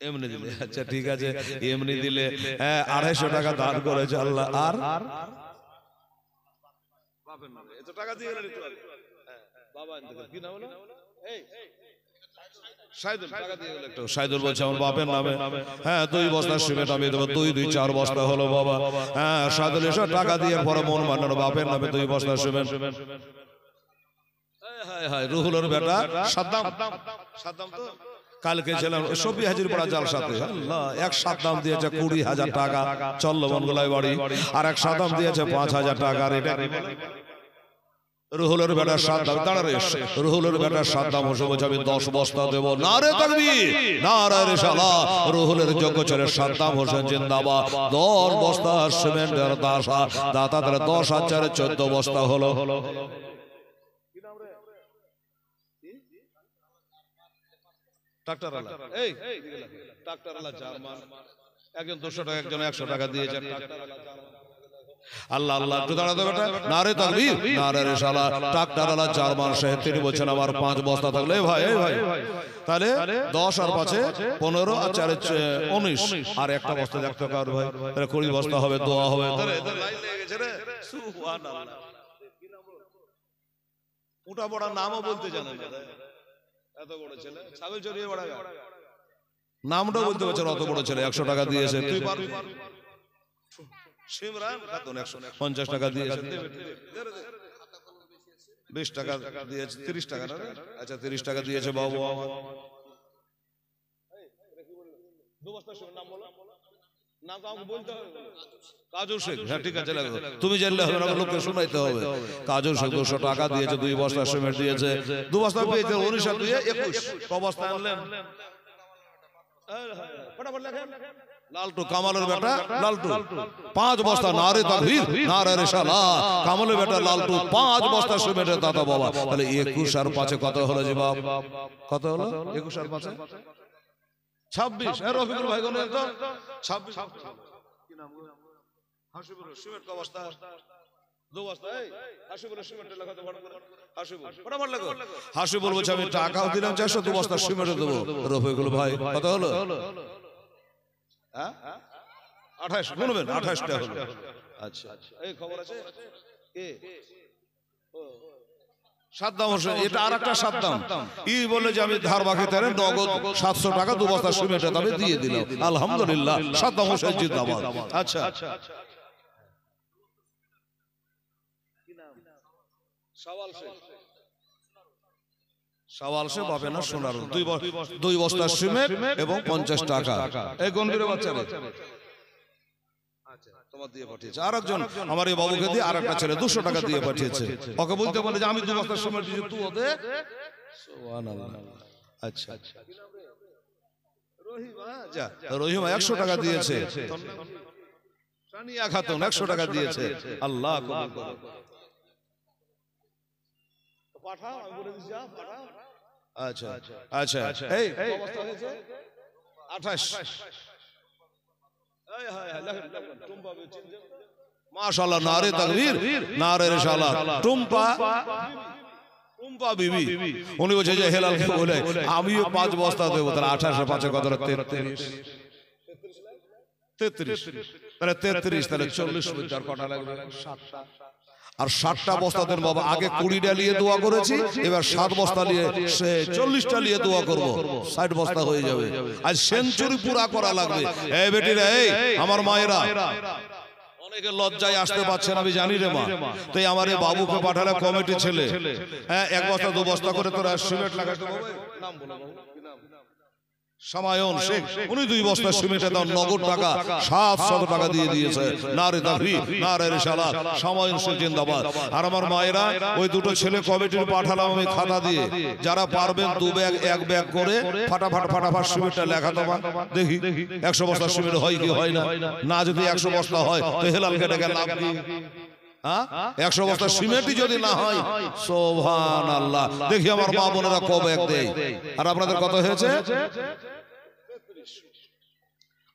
A: এমনি দিলে। আচ্ছা ঠিক আছে এমনি দিলে, হ্যাঁ 250 টাকা দান করেছে আল্লাহ। আর বাপের নামে এত টাকা দিয়ে গেলেন বাবা কি নাম হলো? এই সাইদুল টাকা দিয়ে গেল একটু। সাইদুল বলছে আমার বাপের নামে, হ্যাঁ 2 বস্তা সিমেন্ট আমি দেবো। 2 2 4 বস্তা হলো বাবা। হ্যাঁ সাইদুল এসে টাকা দিয়ে পরে মন মানানো বাপের নামে 2 বস্তা সিমেন্ট। হায় হায় রুহুলের বেটা সাদ্দাম, সাদ্দাম তো কালকে ছিলাম সফি হাজিরপাড়া জালসাতে। আল্লাহ এক সাদ্দাম দিয়েছে 20,000 টাকা চল্লবনগোলায় বাড়ি, আর এক সাদ্দাম দিয়েছে 5,000 টাকা। এটা কি বলে? রুহুলের বেটার সাদ্দাম দাঁড়ারে রুহুলের বেটার সাদ্দাম হোসেন বলছে আমি 10 বস্তা দেব। নারে তাকবীর, নারে রিসালাহ। রুহুলের যোগ্য ছেলে সাদ্দাম হোসেন জিন্দাবাদ। 10 বস্তা সিমেন্টের দাতা তাহলে 10 আর 4 14 বস্তা হলো। ট্রাক্টরওয়ালা, এই ট্রাক্টরওয়ালা জার্মান, একজন 200 টাকা, একজন 100 টাকা দিয়েছেন। আল্লাহ আল্লাহ, একটু দাঁড়াতে বেটা। নারে তাকবীর, নারে রিসালাহ। ট্রাক্টরওয়ালা জার্মান সাহেব তিনি বলছেন আমার 5 বস্তা থাকলে ভাই, এই ভাই তাহলে 10 আর 5 15 আর 4 19 আর একটা বস্তা দেখতে কার ভাই, তাহলে 20 বস্তা হবে, দোয়া হবে। তাহলে এদের লাইন লেগে গেছে রে। সুবহানাল্লাহ। উটা বড় নামও বলতে জানেন না, এত বড় ছেলে ছাগল চড়িয়ে বড় নামটাও বলতে পারছে, অত বড় ছেলে। 100 টাকা দিয়েছে, তুই পারবি? সিমরান খাতুন 150 টাকা দিয়েছে, 20 টাকা দিয়েছে, 30 টাকা না? আচ্ছা 30 টাকা দিয়েছে বাবু। নাম কাউকে বলতে হবে? কাজল শেখ। হ্যাঁ ঠিক আছে, তুমি জানলে হবে না, লোককে শোনাইতে হবে। কাজল শেখ 200 টাকা দিয়েছে, 2 বস্তা সিমেন্ট দিয়েছে, 2 বস্তা পেয়েছে 19 আর 2 21 ক বস্তা আনলেন। ফটাফট লেখেন। লালটু কামালের বেটা লালটু 5 বস্তা। নারে তাকবীর, নারে রিসালাহ। কামালের বেটা লালটু 5 বস্তা সিমেন্টের দাতা বাবা। তাহলে 21 আর 5 কত হলো জি বাপ? কত হলো? 21 আর 5 26। এ রফিকুল ভাই কোন তো 26। কি নাম গো? হাসিবুল। সিমেন্ট ক বস্তা? 2 বস্তা। এই হাসিবুল সিমেন্ট লেখা তো বড় করে। হাসিবুল ফটাফট লেখো। হাসিবুল বলছে আমি টাকাও দিলাম 400, 2 বস্তা সিমেন্ট দেব। রফিকুল ভাই কত হলো? হ্যাঁ 28 গুনবেন, 28 টা হলো। আচ্ছা এই খবর আছে কে? সাদ্দাম হোসেন। এটা আরেকটা সাদ্দাম ই বলে যে আমি ধার বাকি তারে নগদ 700 টাকা 2 বস্তা সিমেন্টের দামে দিয়ে দিলাম। আলহামদুলিল্লাহ, সাদ্দাম হোসেন জিন্দাবাদ। আচ্ছা কি নাম? সওয়াল শেখ। সওয়াল শেখ পাবে না সোনার 2 বস্তা সিমেন্ট এবং 50 টাকা। এই গনগিরে বাচ্চারে আচ্ছা তোমার দিয়ে পাঠিয়েছে। আরেকজন আমার এই বাবুকে দিয়ে আরেকটা ছেলে 200 টাকা দিয়ে পাঠিয়েছে। ওকে বলতে বলে যে আমি 2 বস্তা সিমেন্ট দিয়েছি, তুই ওদে। সুবহানাল্লাহ। আচ্ছা রহিমা, যা রহিমা 100 টাকা দিয়েছে। সানিয়া খাতুন 100 টাকা দিয়েছে। আল্লাহ কবুল করুন। পাঠাও, আমি বলে দিছি যা পাঠাও। আচ্ছা আচ্ছা এই অবস্থা হয়েছে 28। এই হায় হায় লেখেন টুম্পা বেচিন মাশাআল্লাহ। নারে তাকবীর, নারে রিসালাহ। টুম্পা বিবি উনি বলছে যে হেলালকে বলে আমিও 5 বস্তা দেব। তাহলে 28 5 কত? 33। তাহলে 33 তাহলে 40 মিটার কটা লাগবে? 7টা। আর 60টা বস্তা দেন বাবা। আগে 20টা নিয়ে দোয়া করেছি, এবার 7 বস্তা নিয়ে 40টা নিয়ে দোয়া করব, 60 বস্তা হয়ে যাবে। আজ সেঞ্চুরি পুরা করা লাগবে। এই বেটিরা, এই আমার মায়েরা, অনেকে লজ্জায় আসতে পারছেন, আমি জানি রে মা। তাই আমার এই বাবুকে পাঠালে কমিটি ছেলে, হ্যাঁ 1 বস্তা 2 বস্তা করে তোরা সিমেন্ট লাগাতে হবে। নাম বলো বাবু, কি নাম? সামায়ন শেখ। উনি 2 বস্তা সিমেন্টের দাম নগদ টাকা 700 টাকা দিয়ে দিয়েছে। নারে তাকবীর, নারে রিসালাহ। সামায়ন শেখ জিন্দাবাদ। আর আমার মায়েরা, ওই 2টো ছেলে কমিটির পাঠালাম আমি খাতা দিয়ে। যারা পারবেন 2 ব্যাগ 1 ব্যাগ করে ফাটাফাট সিমেন্টটা লেখা দেবা। দেখি 100 বস্তা সিমেন্ট হয় কি হয় না। না যদি 100 বস্তা হয় তো হেলালকে ডেকে লাভ কি? 100 বস্তা সিমেন্টই যদি না হয়, সুবহানাল্লাহ। দেখি আমার মা বোনেরা কবে এক দেয়। আর আপনাদের কত হয়েছে?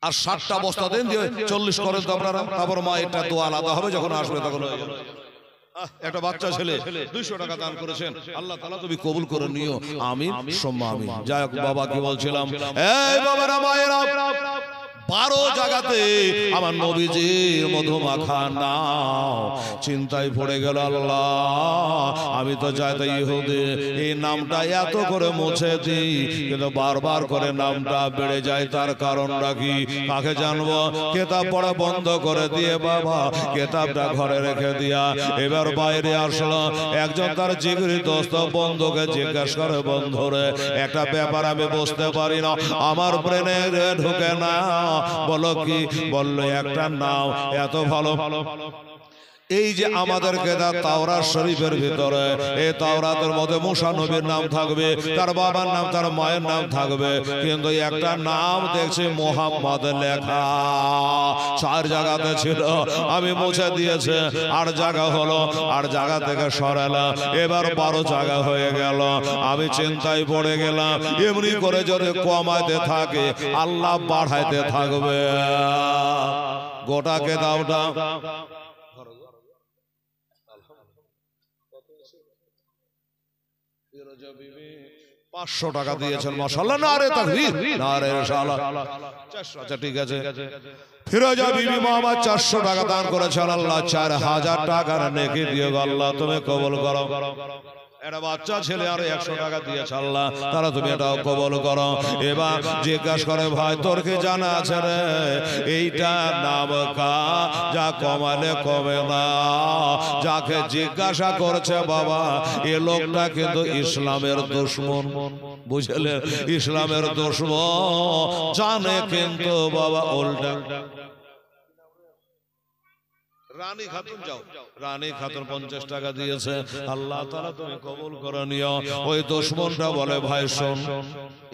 A: আর 60টা বস্তা দেন, দিয়ে 40 করেন তো আপনারা। তারপর মা এটা তো আলাদা হবে, যখন আসবে তখন হয়ে যাবে। একটা বাচ্চা ছেলে 200 টাকা দান করেছেন। আল্লাহ তাআলা তুমি কবুল করে নিও, আমিন সুম্মা আমিন। যাই হোক বাবা, কি বলছিলাম? এই বাবারা মায়েরা, 12 জায়গাতে আমার নবীজির মধু মাখা নাও চিন্তায় পড়ে গেল। আল্লাহ, আমি তো চাই তো ইহুদি এই নামটা এত করে মুছে দিই, কিন্তু বারবার করে নামটা বেড়ে যায়। তার কারণটা কি? কাকে জানবো? কিতাব পড়া বন্ধ করে দিয়ে বাবা কিতাবটা ঘরে রেখে দিয়া এবার বাইরে আসলো। একজন তার জিগরি দোস্ত বন্ধুকে জিজ্ঞাসা করে, বন্ধুরে একটা ব্যাপার আমি বুঝতে পারি না, আমার ব্রেনে ঢুকে না। বলো কি? বললো একটা নাও এত ভালো এই যে আমাদের কেতাব তাওরাত শরীফের ভিতরে, এই তাওরাতের মধ্যে মুসা নবীর নাম থাকবে, তার বাবার নাম, তার মায়ের নাম থাকবে, কিন্তু একটা নাম দেখছি মুহাম্মদ লেখা। 4 জায়গাতে ছিল, আমি মুছে দিয়েছে, 8 জায়গা হলো, 8 জায়গা থেকে সরালাম, এবার 12 জায়গা হয়ে গেল। আমি চিন্তায় পড়ে গেলাম, এমনি করে যদি কমাইতে থাকে আল্লাহ বাড়াইতে থাকবে। গোটা কেতাবটা 500 টাকা দিয়েছেন, মাশাআল্লাহ, নারে তাকবীর, নারে রিসালাত। আচ্ছা ঠিক আছে, ফিরোজা বিবি মোহাম্মদ 400 টাকা দান করেছেন, আল্লাহ 4000 টাকার নেকি দিয়ে আল্লাহ তুমি কবুল করো। একটা বাচ্চা ছেলে আর 100 টাকা দিয়েছে, আল্লাহ তারা তুমি এটাও কবুল করো। এবার জিজ্ঞাসা করে, ভাই তোর কি জানা আছে রে এইটা নাম কা? যা কমালে কমে না। যাকে জিজ্ঞাসা করছে বাবা, এ লোকটা কিন্তু ইসলামের দুশমন, বুঝলে, ইসলামের দুশমন, জানে কিন্তু বাবা উল্টা। রানী খাতুন, যাও, রানী খাতুন 50 টাকা দিয়েছে, আল্লাহ তাআলা তুমি কবুল করে নিও। ওই দুশমনটা বলে, ভাই শোন,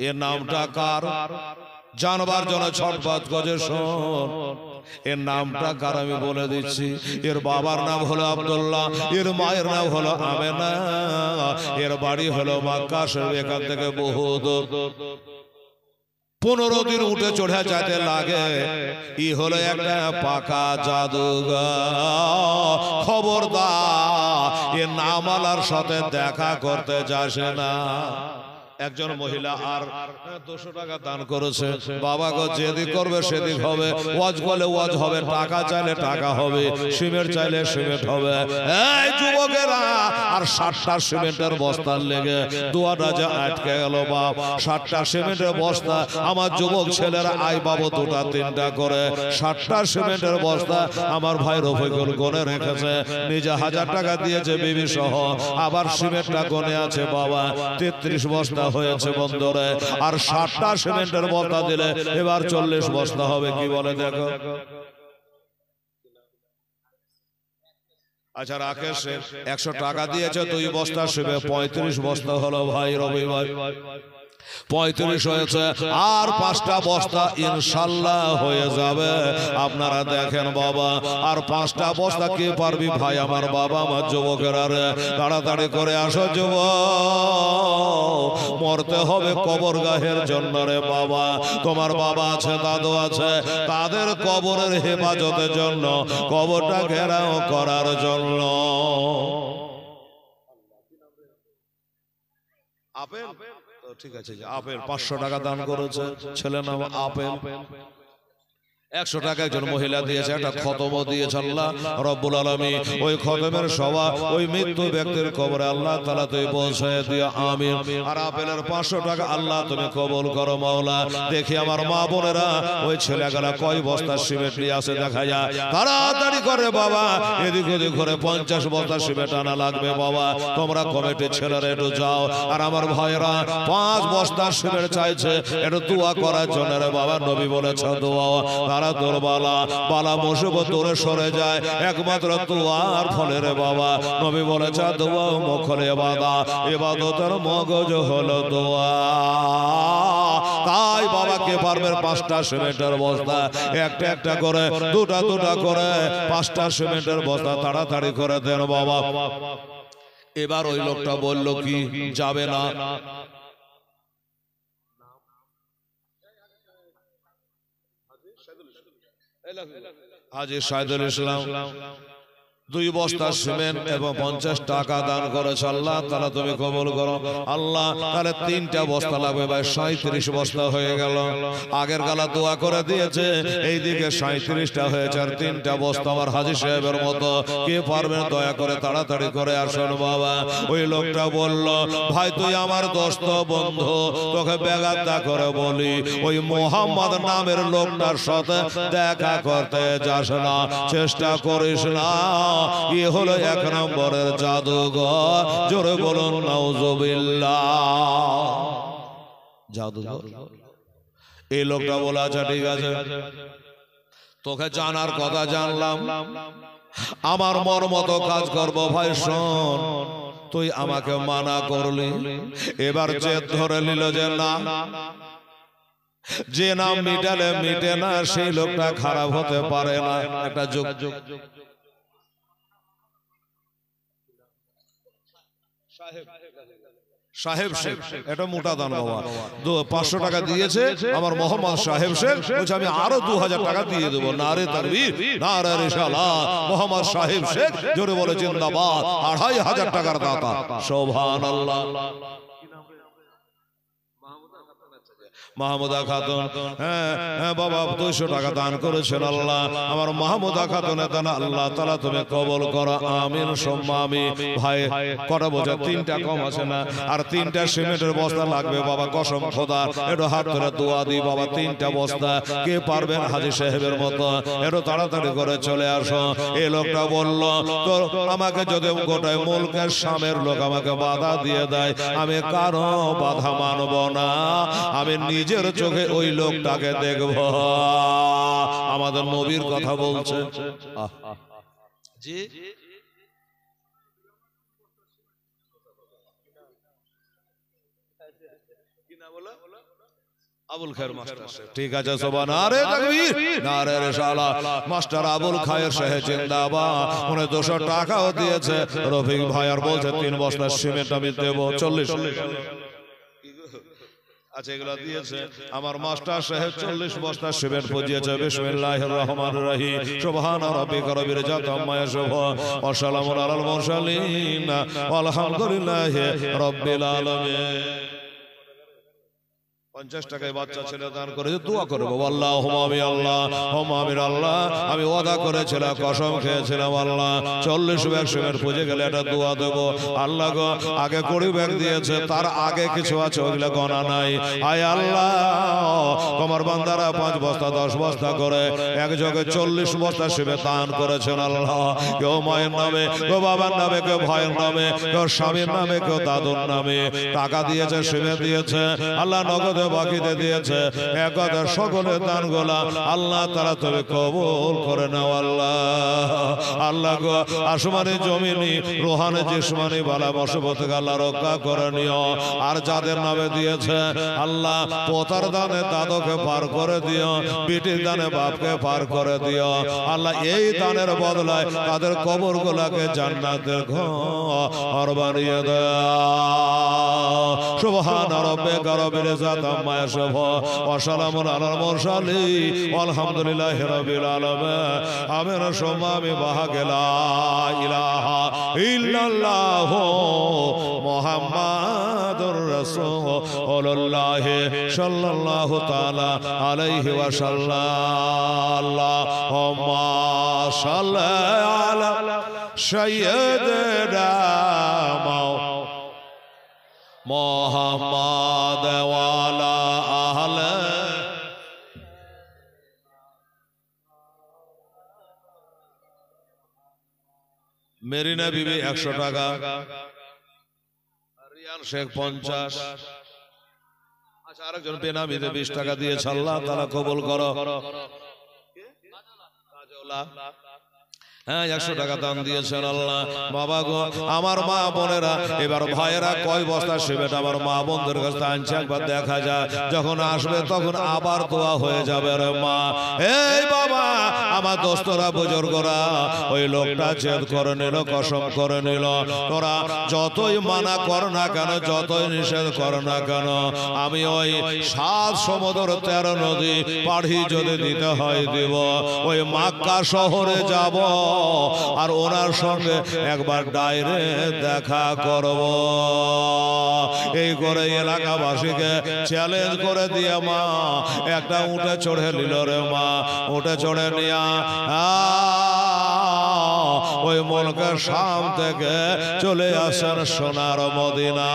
A: এর নামটা কার? জানবার জন্য ছটফট করে শোন, এর নামটা কার আমি বলে দিচ্ছি। এর বাবার নাম হলো আব্দুল্লাহ, এর মায়ের নাম হলো আমেনা, এর বাড়ি হলো মক্কা শরীফ, এখান থেকে বহু দূর। 15 দিন উঠে চড়ে যেতে লাগে। ই হলো একটা পাকা জাদুঘর। খবরদার এ নামালার সাথে দেখা করতে যাস না। একজন মহিলা আর 200 টাকা দান করেছে, বাবা গো যেদিক করবে সেদিক হবে, ওয়াজ করলে ওয়াজ হবে, টাকা চাইলে টাকা হবে, সিমেন্ট চাইলে সিমেন্ট হবে। এই যুবকেরা, আর 60টা সিমেন্টের বস্তার লেগে দুয়াটা যে আটকে গেল বাপ, 60টা সিমেন্টের বস্তা। আমার যুবক ছেলেরা আই বাবু 2টা 3টা করে 60টা সিমেন্টের বস্তা আমার ভাই রফিকুল গনে রেখেছে, নিজে 1000 টাকা দিয়েছে বিবি সহ, আবার সিমেন্টটা গনে আছে বাবা 33 বস্তা হয়েছে বন্ধুরে। আর 60টা সিমেন্টের বস্তা দিলে এবার 40 বস্তা হবে, কি বলে দেখো। আচ্ছা রাকেশ 100 টাকা দিয়েছে, 2 বস্তা সিমে 35 বস্তা হলো ভাই রবি ভাই, 35 হয়েছে, আর 5টা বস্তা ইনশাল্লাহ হয়ে যাবে। আপনারা দেখেন বাবা, আর 5টা বস্তা কে পারবি ভাই আমার বাবা, আমার যুবকেরা রে, তাড়াতাড়ি করে আসো যুবক, মরতে হবে কবরগাহের জন্য রে বাবা। তোমার বাবা আছে, দাদু আছে, তাদের কবরের হেফাজতের জন্য, কবরটা ঘেরাও করার জন্য। আপেল, ঠিক আছে, আপেল 500 টাকা দান করেছে, ছেলে নাম আপেল। 100 টাকা একজন মহিলা দিয়েছে, একটা খতমও দিয়েছে আল্লাহ রব্বুল আলামিন। ওই খতমের সভা ওই মৃত্যু ব্যক্তির কবরে আল্লাহ তাআলা তুই পৌঁছায় দিও, আমিন। আর আপেলের 500 টাকা আল্লাহ তুমি কবুল করো মাওলা। দেখি আমার মা বোনেরা ওই ছেলেগুলা কয় বস্তা সিমেন্ট নিয়ে আসে দেখা যায়, তাড়াতাড়ি করে বাবা, এদিক ওদিক করে 50 বস্তা সিমেন্ট আনা লাগবে বাবা। তোমরা কমিটির ছেলেরা একটু যাও, আর আমার ভাইয়েরা 5 বস্তা সিমেন্ট চাইছে, একটু দোয়া করার জন্য রে বাবা। নবী বলেছে দোয়া, তারা তোর বালা বালা মুসিবত দূরে সরে যায় একমাত্র দোয়ার ফলে রে বাবা। নবী বলেছে দোয়া মুখের ইবাদত, ইবাদতের মগজ হলো দোয়া। তাই বাবা কে পারবে 5টা সিমেন্টের বস্তা, একটা একটা করে, 2টা করে 5টা সিমেন্টের বস্তা তাড়াতাড়ি করে দেন বাবা। এবার ওই লোকটা বলল কি যাবে না, হাজী শাহিদুল ইসলাম 2 বস্তা সিমেন্ট এবং 50 টাকা দান করেছে, আল্লাহ তাআলা তুমি কবুল করো আল্লাহ। তাহলে 3টা বস্তা লাগবে ভাই, 37 বস্তা হয়ে গেল। আগের গালা দোয়া করে দিয়েছে, এইদিকে 37টা হয়েছে, আর 3টা বস্তা আমার হাজী সাহেবের মতো। কে পারবেন দয়া করে তাড়াতাড়ি করে আসুন বাবা। ওই লোকটা বলল, ভাই তুই আমার দোস্ত বন্ধু, তোকে বেগাদা করে বলি, ওই মোহাম্মদ নামের লোকটার সাথে দেখা করতে যাস না, চেষ্টা করিস না। এ হলো 1 নম্বরের জাদুঘর, জোরে বলুন নাউজুবিল্লাহ। জাদুঘর এই লোকটা বলে, আচ্ছা ঠিক আছে, তোকে জানার কথা জানলাম, আমার মন মতো কাজ করব। ভাই শোন, তুই আমাকে মানা করলি, এবার জেদ ধরে নিল যে না, যে নাম মিটালে মিটে না সেই লোকটা খারাপ হতে পারে না। একটা যোগ সাহেব শেখ, এটা মোটা দান বাবা, 500 টাকা দিয়েছে আমার মোহাম্মদ সাহেব শেখ, বলছে আমি আরো 2000 টাকা দিয়ে দেবো। নারে তাকবীর, নারে রিসালাত, মোহাম্মদ সাহেব শেখ জোরে বলে জিন্দাবাদ, 2500 টাকার দাতা। সুবহানাল্লাহ। মাহমুদা খাতুন, হ্যাঁ হ্যাঁ বাবা 200 টাকা দান করেছেন আল্লাহ। আমার মাহমুদা খাতুনের দান আল্লাহ তাআলা তুমি কবুল করো, আমিন সুম্মা আমিন। ভাই কটা বোঝা, 3টা কম আছে না? আর 3টা সিমেন্টের বস্তা লাগবে বাবা, কসম খোদা, একটু হাত ধরে দোয়া দিই বাবা। 3টা বস্তা কে পারবেন হাজী সাহেবের মতো? একটু তাড়াতাড়ি করে চলে আসো। এই লোকটা বলল তো আমাকে যদি গোটায় মুলকের সামের লোক আমাকে বাধা দিয়ে দেয়, আমি কারো বাধা মানব না, আমি নিজের চোখে ওই লোকটাকে দেখব। আমাদের নবীর কথা বলছে জি। আবুল খায়ের মাস্টার, ঠিক আছে সবাই নারে তাকবীর, নারে রিসালাত। মাস্টার আবুল খায়ের সাহেব জিন্দাবাদ। উনি 200 টাকাও দিয়েছে। রফিক ভাই আর বলছে 3 বস্তা সিমেন্ট আমি দেব, 40 আচ্ছা এগুলো দিয়েছে আমার মাস্টার সাহেব। 40 বস্তা সিমেন্ট পুজিয়েছে। বিসমিল্লাহির রহমানির রহিম। সুবহান রাব্বিকা রব্বিল ইজ্জাতি আম্মা ইয়াসিফুন ওয়া সালামুন আলাল মুরসালিন ওয়ালহামদুলিল্লাহি রাব্বিল আলামিন। 50 টাকায় বাচ্চা ছেলে দান করেছে, দোয়া করবো আল্লাহুম্মা আমিন, আল্লাহুম্মা আমিন। আল্লাহ আমি ওয়াদা করেছিলাম, কসম খেয়েছিলাম আল্লাহ 40 ব্যাগ সিমেন্ট পুজে গেলে একটা দোয়া দেবো। আল্লাহ গো আগে 20 ব্যাগ দিয়েছে, তার আগে কিছু আছে ওগুলো গণা নাই। আয় আল্লাহ তোমার বান্দারা 5 বস্তা 10 বস্তা করে একযোগে 40 বস্তা সিমেন্ট দান করেছেন আল্লাহ। কেউ মায়ের নামে, কেউ বাবার নামে, কেউ ভাইয়ের নামে, কেউ স্বামীর নামে, কেউ দাদুর নামে টাকা দিয়েছে, সিমেন্ট দিয়েছে আল্লাহ, নগদে বাকিতে দিয়েছে। একদা সকলের দান গোলা আল্লাহ তাআলা তুমি কবুল করে নাও আল্লাহ। আল্লাহ গো আসমানি জমিনি রোহানি জিসমানি বালা মুসিবত আল্লাহ রক্ষা করে নিও। আর যাদের নামে দিয়েছে আল্লাহ, পোতার দানে দাদকে পার করে দিও, বিটির দানে বাপকে পার করে দিও আল্লাহ। এই দানের বদলায় তাদের কবর গুলাকে জান্নাতের ঘর বানিয়ে দাও। সুবহান রাব্বিকা রব্বিল ইজ্জাতি আম্মা ইয়াসিফুন ওয়া সালামুন আলাল মুরসালিন ওয়ালহামদুলিল্লাহি রাব্বিল আলামিন। আমিন সুম্মা আমিন। বাহাকে লা ইলাহা ইল্লাল্লাহু মুহাম্মাদুর রাসূলুল্লাহ সাল্লাল্লাহু তাআলা আলাইহি ওয়া সাল্লাম। আল্লাহুম্মা সাল্লি আলা সাইয়্যিদিনা মুহাম্মাদ ওয়া আলা আহলি। মেরিনা বিবি 100 টাকা, রিয়ান শেখ 50। আচ্ছা আরেকজন বেনামিতে 20 টাকা দিয়েছে, আল্লাহ তাআলা কবুল করো। হ্যাঁ 100 টাকা দান দিয়েছেন আল্লাহ। বাবা গো আমার মা বোনেরা, এবার ভাইয়েরা কয় বস্তা সিমেন্ট আমার মা বোনদের কাছে আনছে, একবার দেখা যায়। যখন আসবে তখন আবার দোয়া হয়ে যাবে রে মা। এই বাবা আমার দোস্তরা বুজুর্গরা, ওই লোকটা জেদ করে নিল, কসম করে নিল, তোরা যতই মানা কর না কেন, যতই নিষেধ কর না কেন, আমি ওই 7 সমুদ্র 13 নদী পাড়ি যদি দিতে হয় দিব, ওই মক্কা শহরে যাব আর ওনার সঙ্গে একবার ডাইরেক্ট দেখা করব। এই করে এলাকাবাসীকে চ্যালেঞ্জ করে দিয়ে মা একটা উঠে চড়ে নিল রে মা। উঠে চড়ে নিয়া ওই মুলকের শাম থেকে চলে আসেন সোনার মদিনা।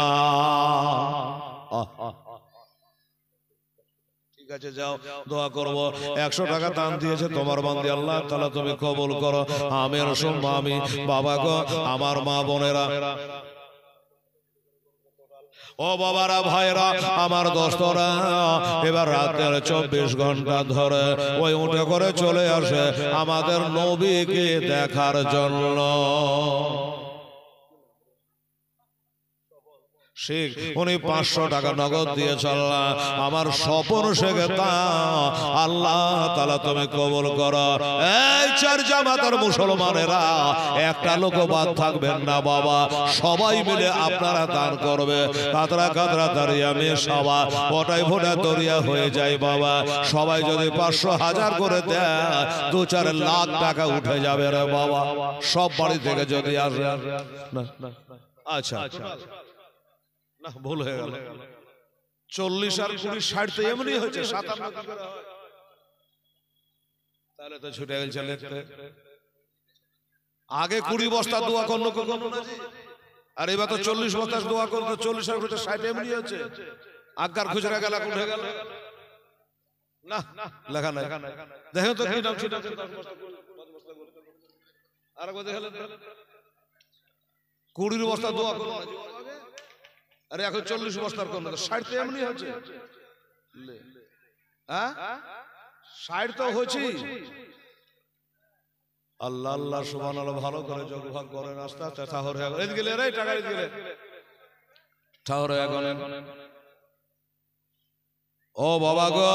A: ঠিক আছে যাও দোয়া করব। 100 টাকা দান দিয়েছে তোমার বান্দি, আল্লাহ তাআলা তুমি কবুল করো। আমিন সুম্মা আমিন। বাবা গো আমার মা বোনেরা ও বাবারা ভাইরা আমার দোস্তরা, এবার রাতের 24 ঘন্টা ধরে ওই উঠে করে চলে আসে আমাদের নবীকে দেখার জন্য। শিখ উনি 500 টাকা নগদ দিয়ে চললাম, আমার স্বপন শেখে তা আল্লাহ তাআলা তুমি কবুল করো। এই চার জামাতের মুসলমানেরা একটা লোক বাদ থাকবেন না বাবা, সবাই মিলে আপনারা দান করবে। কাতরা কাতরা দাঁড়িয়ে আমি সবাই ফোটাই ফোটা দরিয়া হয়ে যায় বাবা। সবাই যদি 500,000 করে দেয় 2-4 লাখ টাকা উঠে যাবে রে বাবা, সব বাড়ি থেকে যদি আসে। আচ্ছা না, ভুল হয়ে গেল। 40 আর 20 60 তো এমনি হচ্ছে, 57 তাহলে তো ছুটে গেছে লিখতে। আগে 20 বস্তা দোয়া করলো না জি, আর এবার তো 40 বস্তা দোয়া করলো, 40 আর 60 এমনি হচ্ছে। আগার খুচরা গেল উঠে গেল না, লেখা নাই। দেখো তো কি নাম ছিল, আর একবার দেখলেন 20 বস্তা দোয়া করলো না, আরে এখন 40 বস্তার কোন 60 তো এমনি হচ্ছে। হ্যাঁ 60 তো হচ্ছে। আল্লাহ আল্লাহ সুবহানাল্লাহ, ভালো করে যোগভাগ করেন। আস্তে আস্তে ঠাহর হয়ে গেল, এদিকে রে টাকা এদিকে রে, ঠাহর হয়ে গেল। ও বাবা গো,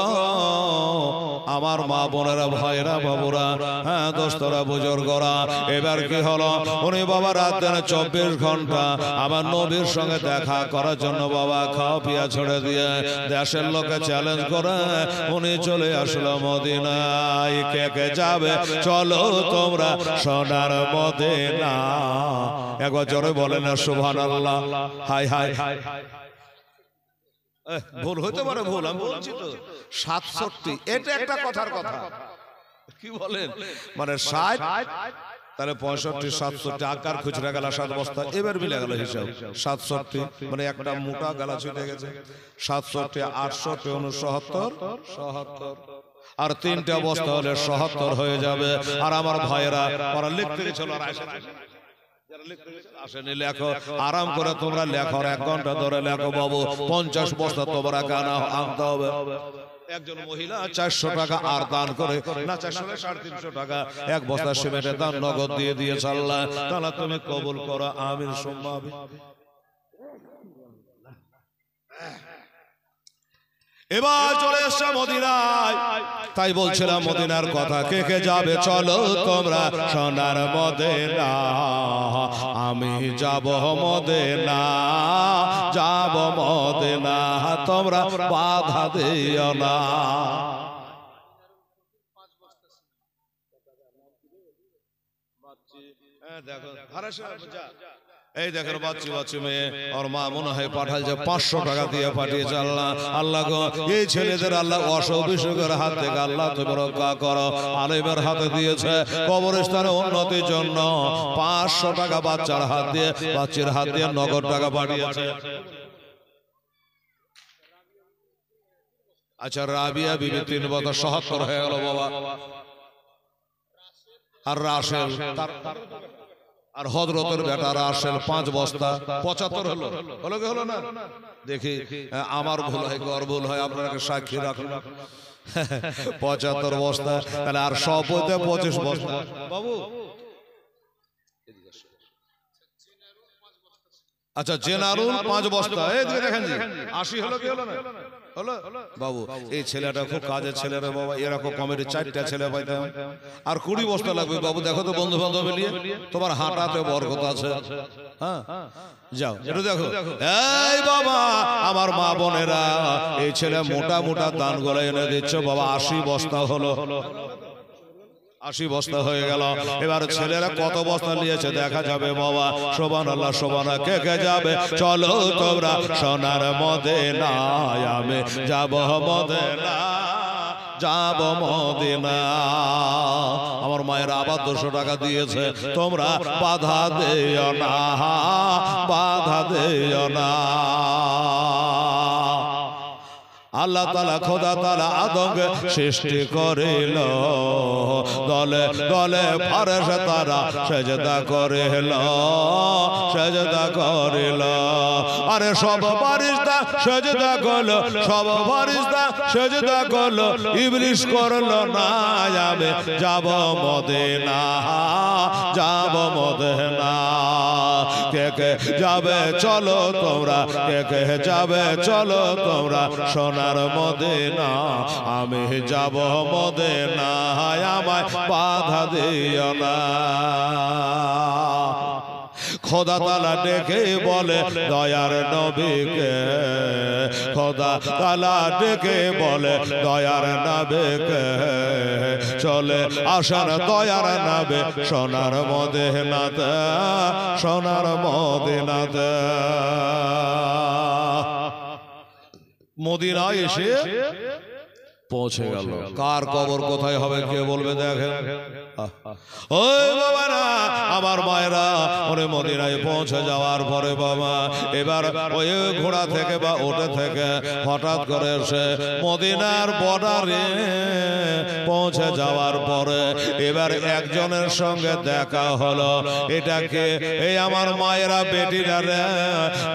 A: আমার মা বোনেরা ভাইরা বাবুরা, হ্যাঁ দোস্তরা বুজুর্গরা, এবার কি হলো, উনি বাবা রাত 24 ঘন্টা আমার নবীর সঙ্গে দেখা করার জন্য বাবা খাওয়া পিয়া ছেড়ে দিয়ে দেশের লোকে চ্যালেঞ্জ করে উনি চলে আসলো মদিনায়। কে কে যাবে চলো তোমরা সোনার মদিনা, একবার জোরে বলেন না সুবহানাল্লাহ। হাই হাই হাই, ভুল হইতে পারে, ভুল আমি বলছি তো। 67 এটা একটা কথার কথা, কি বলেন মানে 60 তাহলে 65 67 আকার খুচরা গেল 7 বস্তা, এবার মিলে গেল হিসাব 67, মানে একটা মোটা গালা ছুটে গেছে। 67 68 69 70 আর 3টা বস্তা হলে 70 হয়ে যাবে। আর আমার ভাইয়েরা ওরা লিখতে গেছিল আর আসেনি, লেখো আরাম করে তোমরা লেখো, 1 ঘন্টা ধরে লেখো বাবু। 50 বস্তা তোমরা গানা আনতে হবে। একজন মহিলা 400 টাকা আর দান করে না, 400 টাকা 1 বস্তা সিমেন্টের দান নগদ দিয়ে দিয়েছে। আল্লাহ তাআলা তুমি কবুল করো, আমিন সুম্মা আমিন। এবার চলে এসছে মদিনায়, তাই বলছিলাম মদিনার কথা। কে কে যাবে চলো তোমরা সোনার মদিনা, আমি যাব মদিনা, যাব মদিনা, তোমরা বাধা দিও না। দেখো এই দেখেন বাচ্চি বাচ্চি মেয়ে, ওর মা মনে হয় পাঠাইছে 500 টাকা দিয়ে পাঠিয়েছে। আল্লাহ আল্লাহ গো, এই ছেলেদের আল্লাহ অসুবিসুখের হাত থেকে আল্লাহ তুমি রক্ষা করো। আলেমের হাতে দিয়েছে কবরস্থানে উন্নতির জন্য 500 টাকা বাচ্চার হাত দিয়ে, বাচ্চার হাত দিয়ে নগদ টাকা পাঠিয়েছে। আচ্ছা রাবিয়া বিবি 3 বছর 77 হয়ে গেল বাবা। আর রাসেল আর হযরতের বেটা রাসেল 5 বস্তা 75 হলো, হলো কি হলো না? দেখি আমার ভুল হয়, গর ভুল হয়, আপনাকে সাক্ষী রাখুন। 75 বস্তা, তাহলে আর সব হইতে 25 বস্তা বাবু। আচ্ছা জেনারুল 5 বস্তা, এই দিকে দেখেন জি 80 হলো কি হলো না? হলো বাবু। এই ছেলেটা খুব কাজের ছেলে রে বাবা, এরকম কমেডি 4টা ছেলে পাইতাম। আর 20 বস্তা লাগবে বাবু। দেখো তো বন্ধু বান্ধব মিলিয়ে তোমার হাঁটাতে বরকত আছে। হ্যাঁ যাও একটু দেখো। এই বাবা আমার মা বোনেরা, এই ছেলে মোটা মোটা দান গলা এনে দিচ্ছে বাবা। 80 বস্তা হলো, 80 বস্তা হয়ে গেল। এবার ছেলেরা কত বস্তা নিয়েছে দেখা যাবে বাবা। সুবহানাল্লাহ সুবহানাল্লাহ। কে কে যাবে চলো তোমরা সোনার মদিনা, আমি যাব মদিনা, যাব মদিনা। আমার মায়ের আবার 200 টাকা দিয়েছে, তোমরা বাধা দিও না, বাধা দিও না। আল্লাহ তাআলা খোদা তাআলা আদমকে সৃষ্টি করিল, দলে দলে ফেরেশতারা সেজদা করিল, সেজদা করিল। আরে সব ফেরেশতা সেজদা করলো, সব ফেরেশতা সেজদা করলো, ইবলিস করলো না। আমি যাব মদিনা, যাব মদিনা। কে কে যাবে চলো তোমরা, কে কে যাবে চলো তোমরা সোনার মদিনা। আমি যাব মদিনা, আমায় বাধা দিও না। খোদা তাআলা ডেকে বলে দয়ার নবীকে, খোদা তাআলা ডেকে বলে দয়ার নবীকে, চলে আসেন দয়ার নবী সোনার মদিনাতে, সোনার মদিনাতে। মদিনায় এসে পৌঁছে গেল। কার কবর কোথায় হবে কে বলবে দেখেন। ওই বাবারা, আমার মায়েরা, ওরে মদিনায় পৌঁছে যাওয়ার পরে বাবা এবার ওই ঘোড়া থেকে বা ওটে থেকে হঠাৎ করে এসে মদিনার বর্ডারে পৌঁছে যাওয়ার পরে এবার একজনের সঙ্গে দেখা হলো। এটাকে এই আমার মায়েরা বেটিরা রে,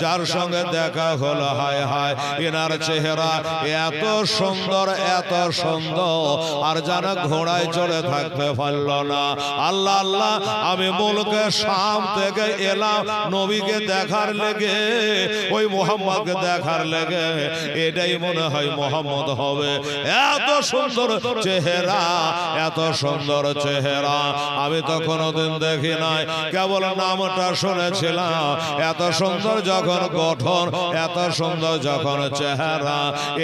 A: যার সঙ্গে দেখা হলো, হায় হায় এনার চেহারা এত সুন্দর, এত সুন্দর, আর জানা ঘোড়ায় চড়ে থাকতে পারল না। আল্লাহ আল্লাহ, আমি মুলকে শাম থেকে এলাম নবীকে দেখার লেগে, ওই মুহাম্মদকে দেখার লেগে, এটাই মনে হয় মুহাম্মদ হবে। এত সুন্দর চেহারা, এত সুন্দর চেহারা আমি তো কোনোদিন দেখি নাই, কেবল নামটা শুনেছিলাম। এত সুন্দর যখন গঠন, এত সুন্দর যখন চেহারা,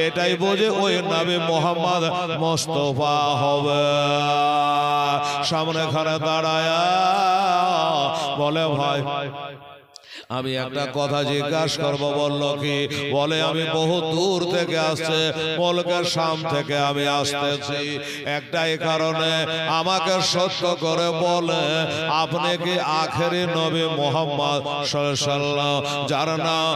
A: এটাই বুঝে ওই নবী মুহাম্মদ মুস্তাফা হবে। সামনে ঘরে দাঁড়ায় বলে ভাই আমি একটা কথা জিজ্ঞাসা করবো। বললো কি? বলে আমি বহু দূর থেকে আসছে, মুলকের শাম থেকে আমি আসতেছি। একটাই কারণে আমাকে সত্য করে বলে, আপনি কি আখেরি নবী মুহাম্মদ সাল্লাল্লাহু, যার নাম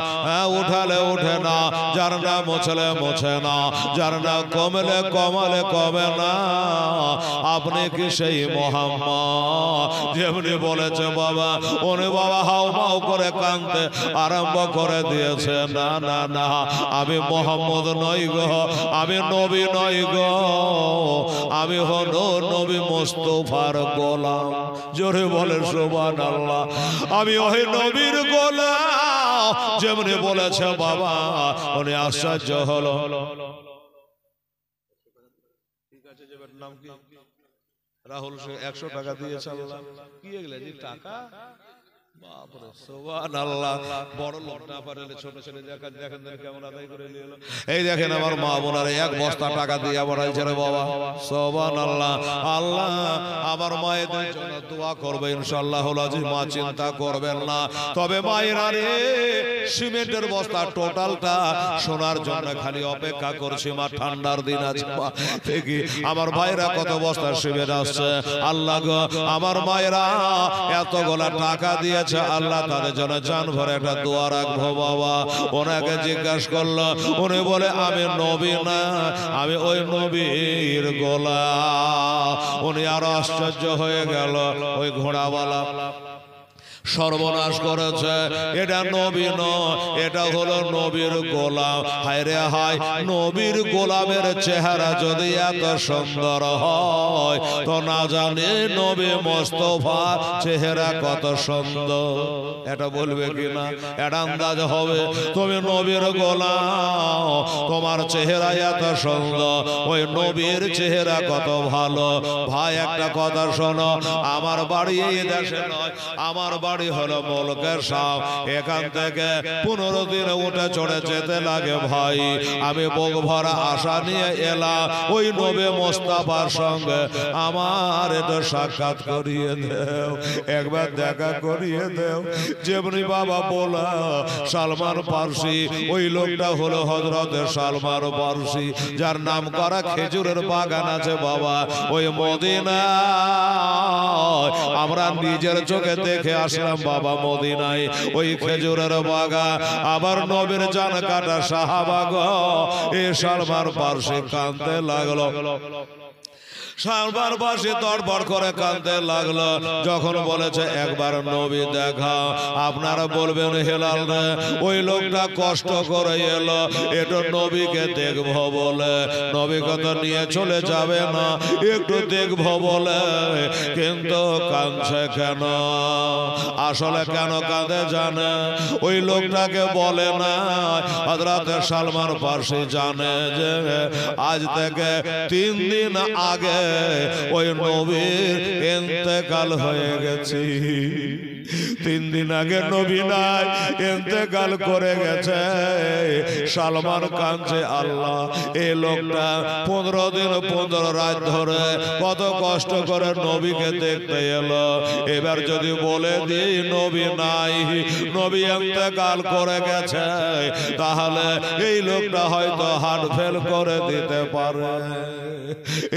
A: উঠালে উঠে না, যার নাম মুছলে মুছে না, যার নাম কমলে কমালে কমে না, আপনি কি সেই মুহাম্মদ? যেমনি বলেছে বাবা, উনি বাবা হাউ মাউ করে কাঁদতে আরম্ভ করে দিয়েছে। না না না, আমি মুহাম্মদ নই গো, আমি নবী নই গো, আমি হলো নবী মুস্তাফার গোলাম। জোরে বলে সুবহানাল্লাহ। আমি ওই নবীর গোলাম, যেমনি বলেছে বাবা, উনি আশ্চর্য হলো। ঠিক আছে, যাবেন নাম কি? রাহুল, 100 টাকা দিয়েছে আল্লাহ। কি এগুলা যে টাকা? বাপরে সুবহানাল্লাহ। বড় লোক না পারলে ছোট ছেলে দেখেন দেখেন কেমন আদায় করে নিয়ে এলো। এই দেখেন আমার মা বোনারে এক বস্তা টাকা দিয়ে বাড়াইছে রে বাবা। সুবহানাল্লাহ। আল্লাহ আমার মায়েদের জন্য দোয়া করবে ইনশাআল্লাহ। মা চিন্তা করবেন না। তবে মায়েরা রে, সিমেন্টের বস্তা টোটালটা সোনার জন্য খালি অপেক্ষা করছে। মা ঠান্ডার দিন আছে দেখি আমার ভাইরা কত বস্তা সিমেন্ট আসছে। আল্লাহ গো, আমার মায়েরা এতগুলা টাকা দিয়ে আল্লাহ তাদের জন্য জান ভরে একটা দোয়া রাখবো বাবা। ওনাকে জিজ্ঞাসা করলো, উনি বলে আমি নবী না, আমি ওই নবীর গোলাম। উনি আরো আশ্চর্য হয়ে গেল। ওই ঘোড়াওয়ালা সর্বনাশ করেছে, এটা নবী নয়, এটা হলো নবীর গোলাম। হায় রে হায়, নবীর গোলামের চেহারা যদি এত সুন্দর হয়, তো না জানি নবী মুস্তাফা চেহারা কত সুন্দর। এটা বলবে কিনা? এটা আন্দাজ হবে। তুমি নবীর গোলাম, তোমার চেহারা এত সুন্দর, ওই নবীর চেহারা কত ভালো। ভাই একটা কথা শোনো, আমার বাড়ি এই দেশে নয়, আমার বাড়ি হলো মুলকের শাম। এখান থেকে 15 দিন উঠে চড়ে যেতে লাগে ভাই। আমি বুক ভরা আশা নিয়ে এলাম ওই নবী মুস্তাফার সঙ্গে আমার একটু সাক্ষাৎ করিয়ে দেও, একবার দেখা করিয়ে দেও। যেমনি বাবা বলা সালমান ফার্সি, ওই লোকটা হলো হযরতে সালমান ফার্সি, যার নাম করা খেজুরের বাগান আছে বাবা ওই মদিনা। আমরা নিজের চোখে দেখে আসলাম আসলাম বাবা মদিনায় ওই খেজুরের বাগা আবার নবীর জান কাটা সাহাবা গো এ সালমান ফারসি কাঁদতে লাগলো সালমান ফারসি তড়বড় করে কাঁদতে লাগলো যখন বলেছে একবার নবী দেখা আপনারা বলবেন হেলাল রে ওই লোকটা কষ্ট করে এলো এটা নবীকে দেখবো বলে নবীকে তো নিয়ে চলে যাবে না একটু দেখবো বলে কিন্তু কাঁদছে কেন আসলে কেন কাঁদে জানে ওই লোকটাকে বলে না হযরত সালমান ফারসি জানে যে আজ থেকে 3 দিন আগে ওই নবীর ইন্তেকাল হয়ে গেছে 3 দিন আগে নবী নাই ইন্তেকাল করে গেছে সালমান কাঁদছে আল্লাহ এই লোকটা 15 দিন 15 রাত ধরে কত কষ্ট করে নবীকে দেখতে এলো এবার যদি বলে দিই নবী নাই নবী ইন্তেকাল করে গেছে তাহলে এই লোকটা হয়তো হার্ট ফেল করে দিতে পারে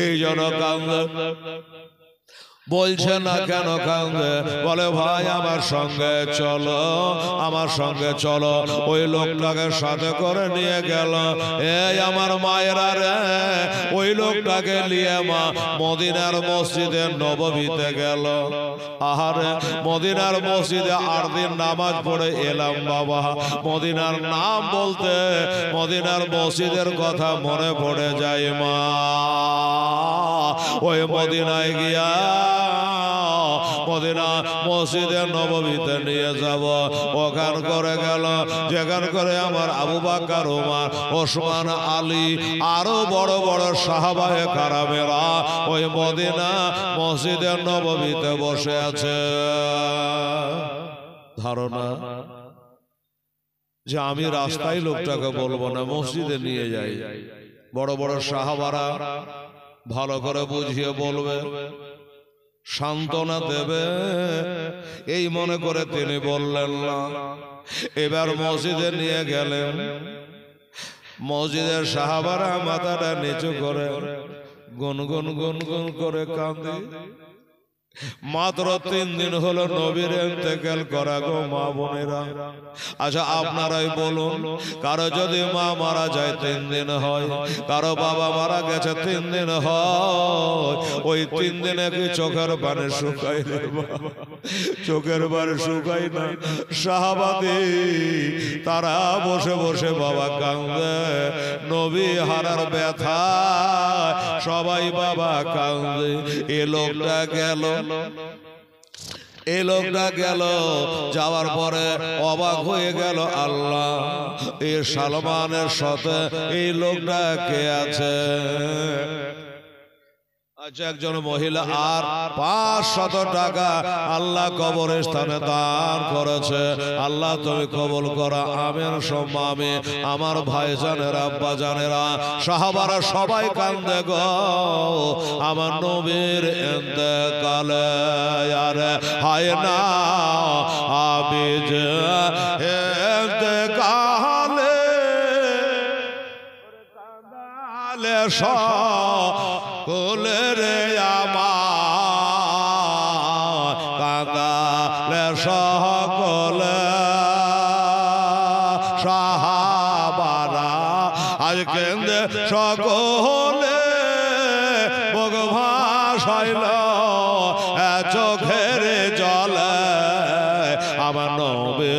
A: এই জন্য কাঁদে বলছে না কেন কাঁদে বলে ভাই আমার সঙ্গে চলো আমার সঙ্গে চলো ওই লোকটাকে সাথে করে নিয়ে গেল এই আমার মায়েরা রে ওই লোকটাকে নিয়ে মা মদিনার মসজিদে নববীতে গেল আহারে মদিনার মসজিদে 8 দিন নামাজ পড়ে এলাম বাবা মদিনার নাম বলতে মদিনার মসজিদের কথা মনে পড়ে যায় মা ওই মদিনায় গিয়া মদিনা মসজিদে নববীতে নিয়ে যাব ওখান করে গেল যেখান করে আমার আবু বকর ওমর ওসমান আলী আরো বড় বড় সাহাবায়ে কারামেরা ওই মদিনা মসজিদে নববীতে বসে আছে ধারণা যে আমি রাস্তায় লোকটাকে বলবো না মসজিদে নিয়ে যাই বড় বড় সাহাবারা ভালো করে বুঝিয়ে বলবে সান্ত্বনা দেবে এই মনে করে তিনি বললেন না এবার মসজিদে নিয়ে গেলেন মসজিদের সাহাবারা মাথাটা নিচু করে গুনগুন গুনগুন করে কাঁদে মাত্র 3 দিন হলো নবীর ইন্তেকাল করা গো মা বোনেরা আচ্ছা আপনারাই বলুন কারো যদি মা মারা যায় 3 দিন হয় কারো বাবা মারা গেছে 3 দিন হয় ওই 3 দিনে কি চোখের পানি শুকায় না চোখের পানি শুকায় না সাহাবাদি তারা বসে বসে বাবা কাঁদে নবী হারার ব্যথা সবাই বাবা কাঁদে এ লোকটা গেল এই লোকটা গেল যাওয়ার পরে অবাক হয়ে গেল আল্লাহ এই সালমানের সাথে এই লোকটা কে আছে আচ্ছা একজন মহিলা আর 500 টাকা আল্লাহ কবরের স্থানে দান করেছে আল্লাহ তুমি কবুল করো আমিন সুম্মা আমিন আমার ভাইজানেরা আব্বা জানেরা সাহাবারা সবাই কান্দে গো আমার নবীর ইন্তেকালে আরে হায় না আমি যে ইন্তেকালে কাঁদালে সকলে রে আমার কাঁদালে সকলে সাহাবারা আজ কেন্দ্রে সকলে বুক ভাসাইল চোখের জলে আমার নবী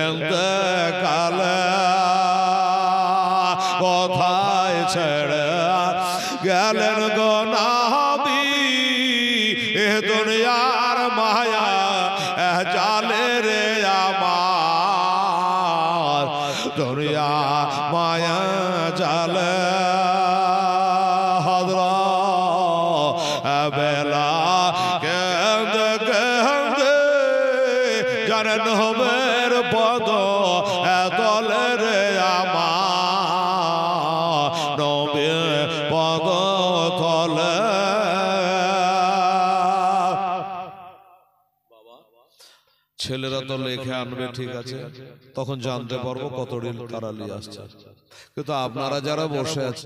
A: ইন্তেকালে কোথায় ছেড়ে গেলেন গো নবী এ দুনিয়ার মায়া জালে রে আমার দুনিয়া মায়া জালে হযরত বেলা কেঁদে কেঁদে জানেন নবীর পদ তলে রে আমার নবীর পদ তলে ছেলেরা তো লেখে আনবে ঠিক আছে তখন জানতে পারবো কত রিল তারা নিয়ে আসছে কিন্তু আপনারা যারা বসে আছেন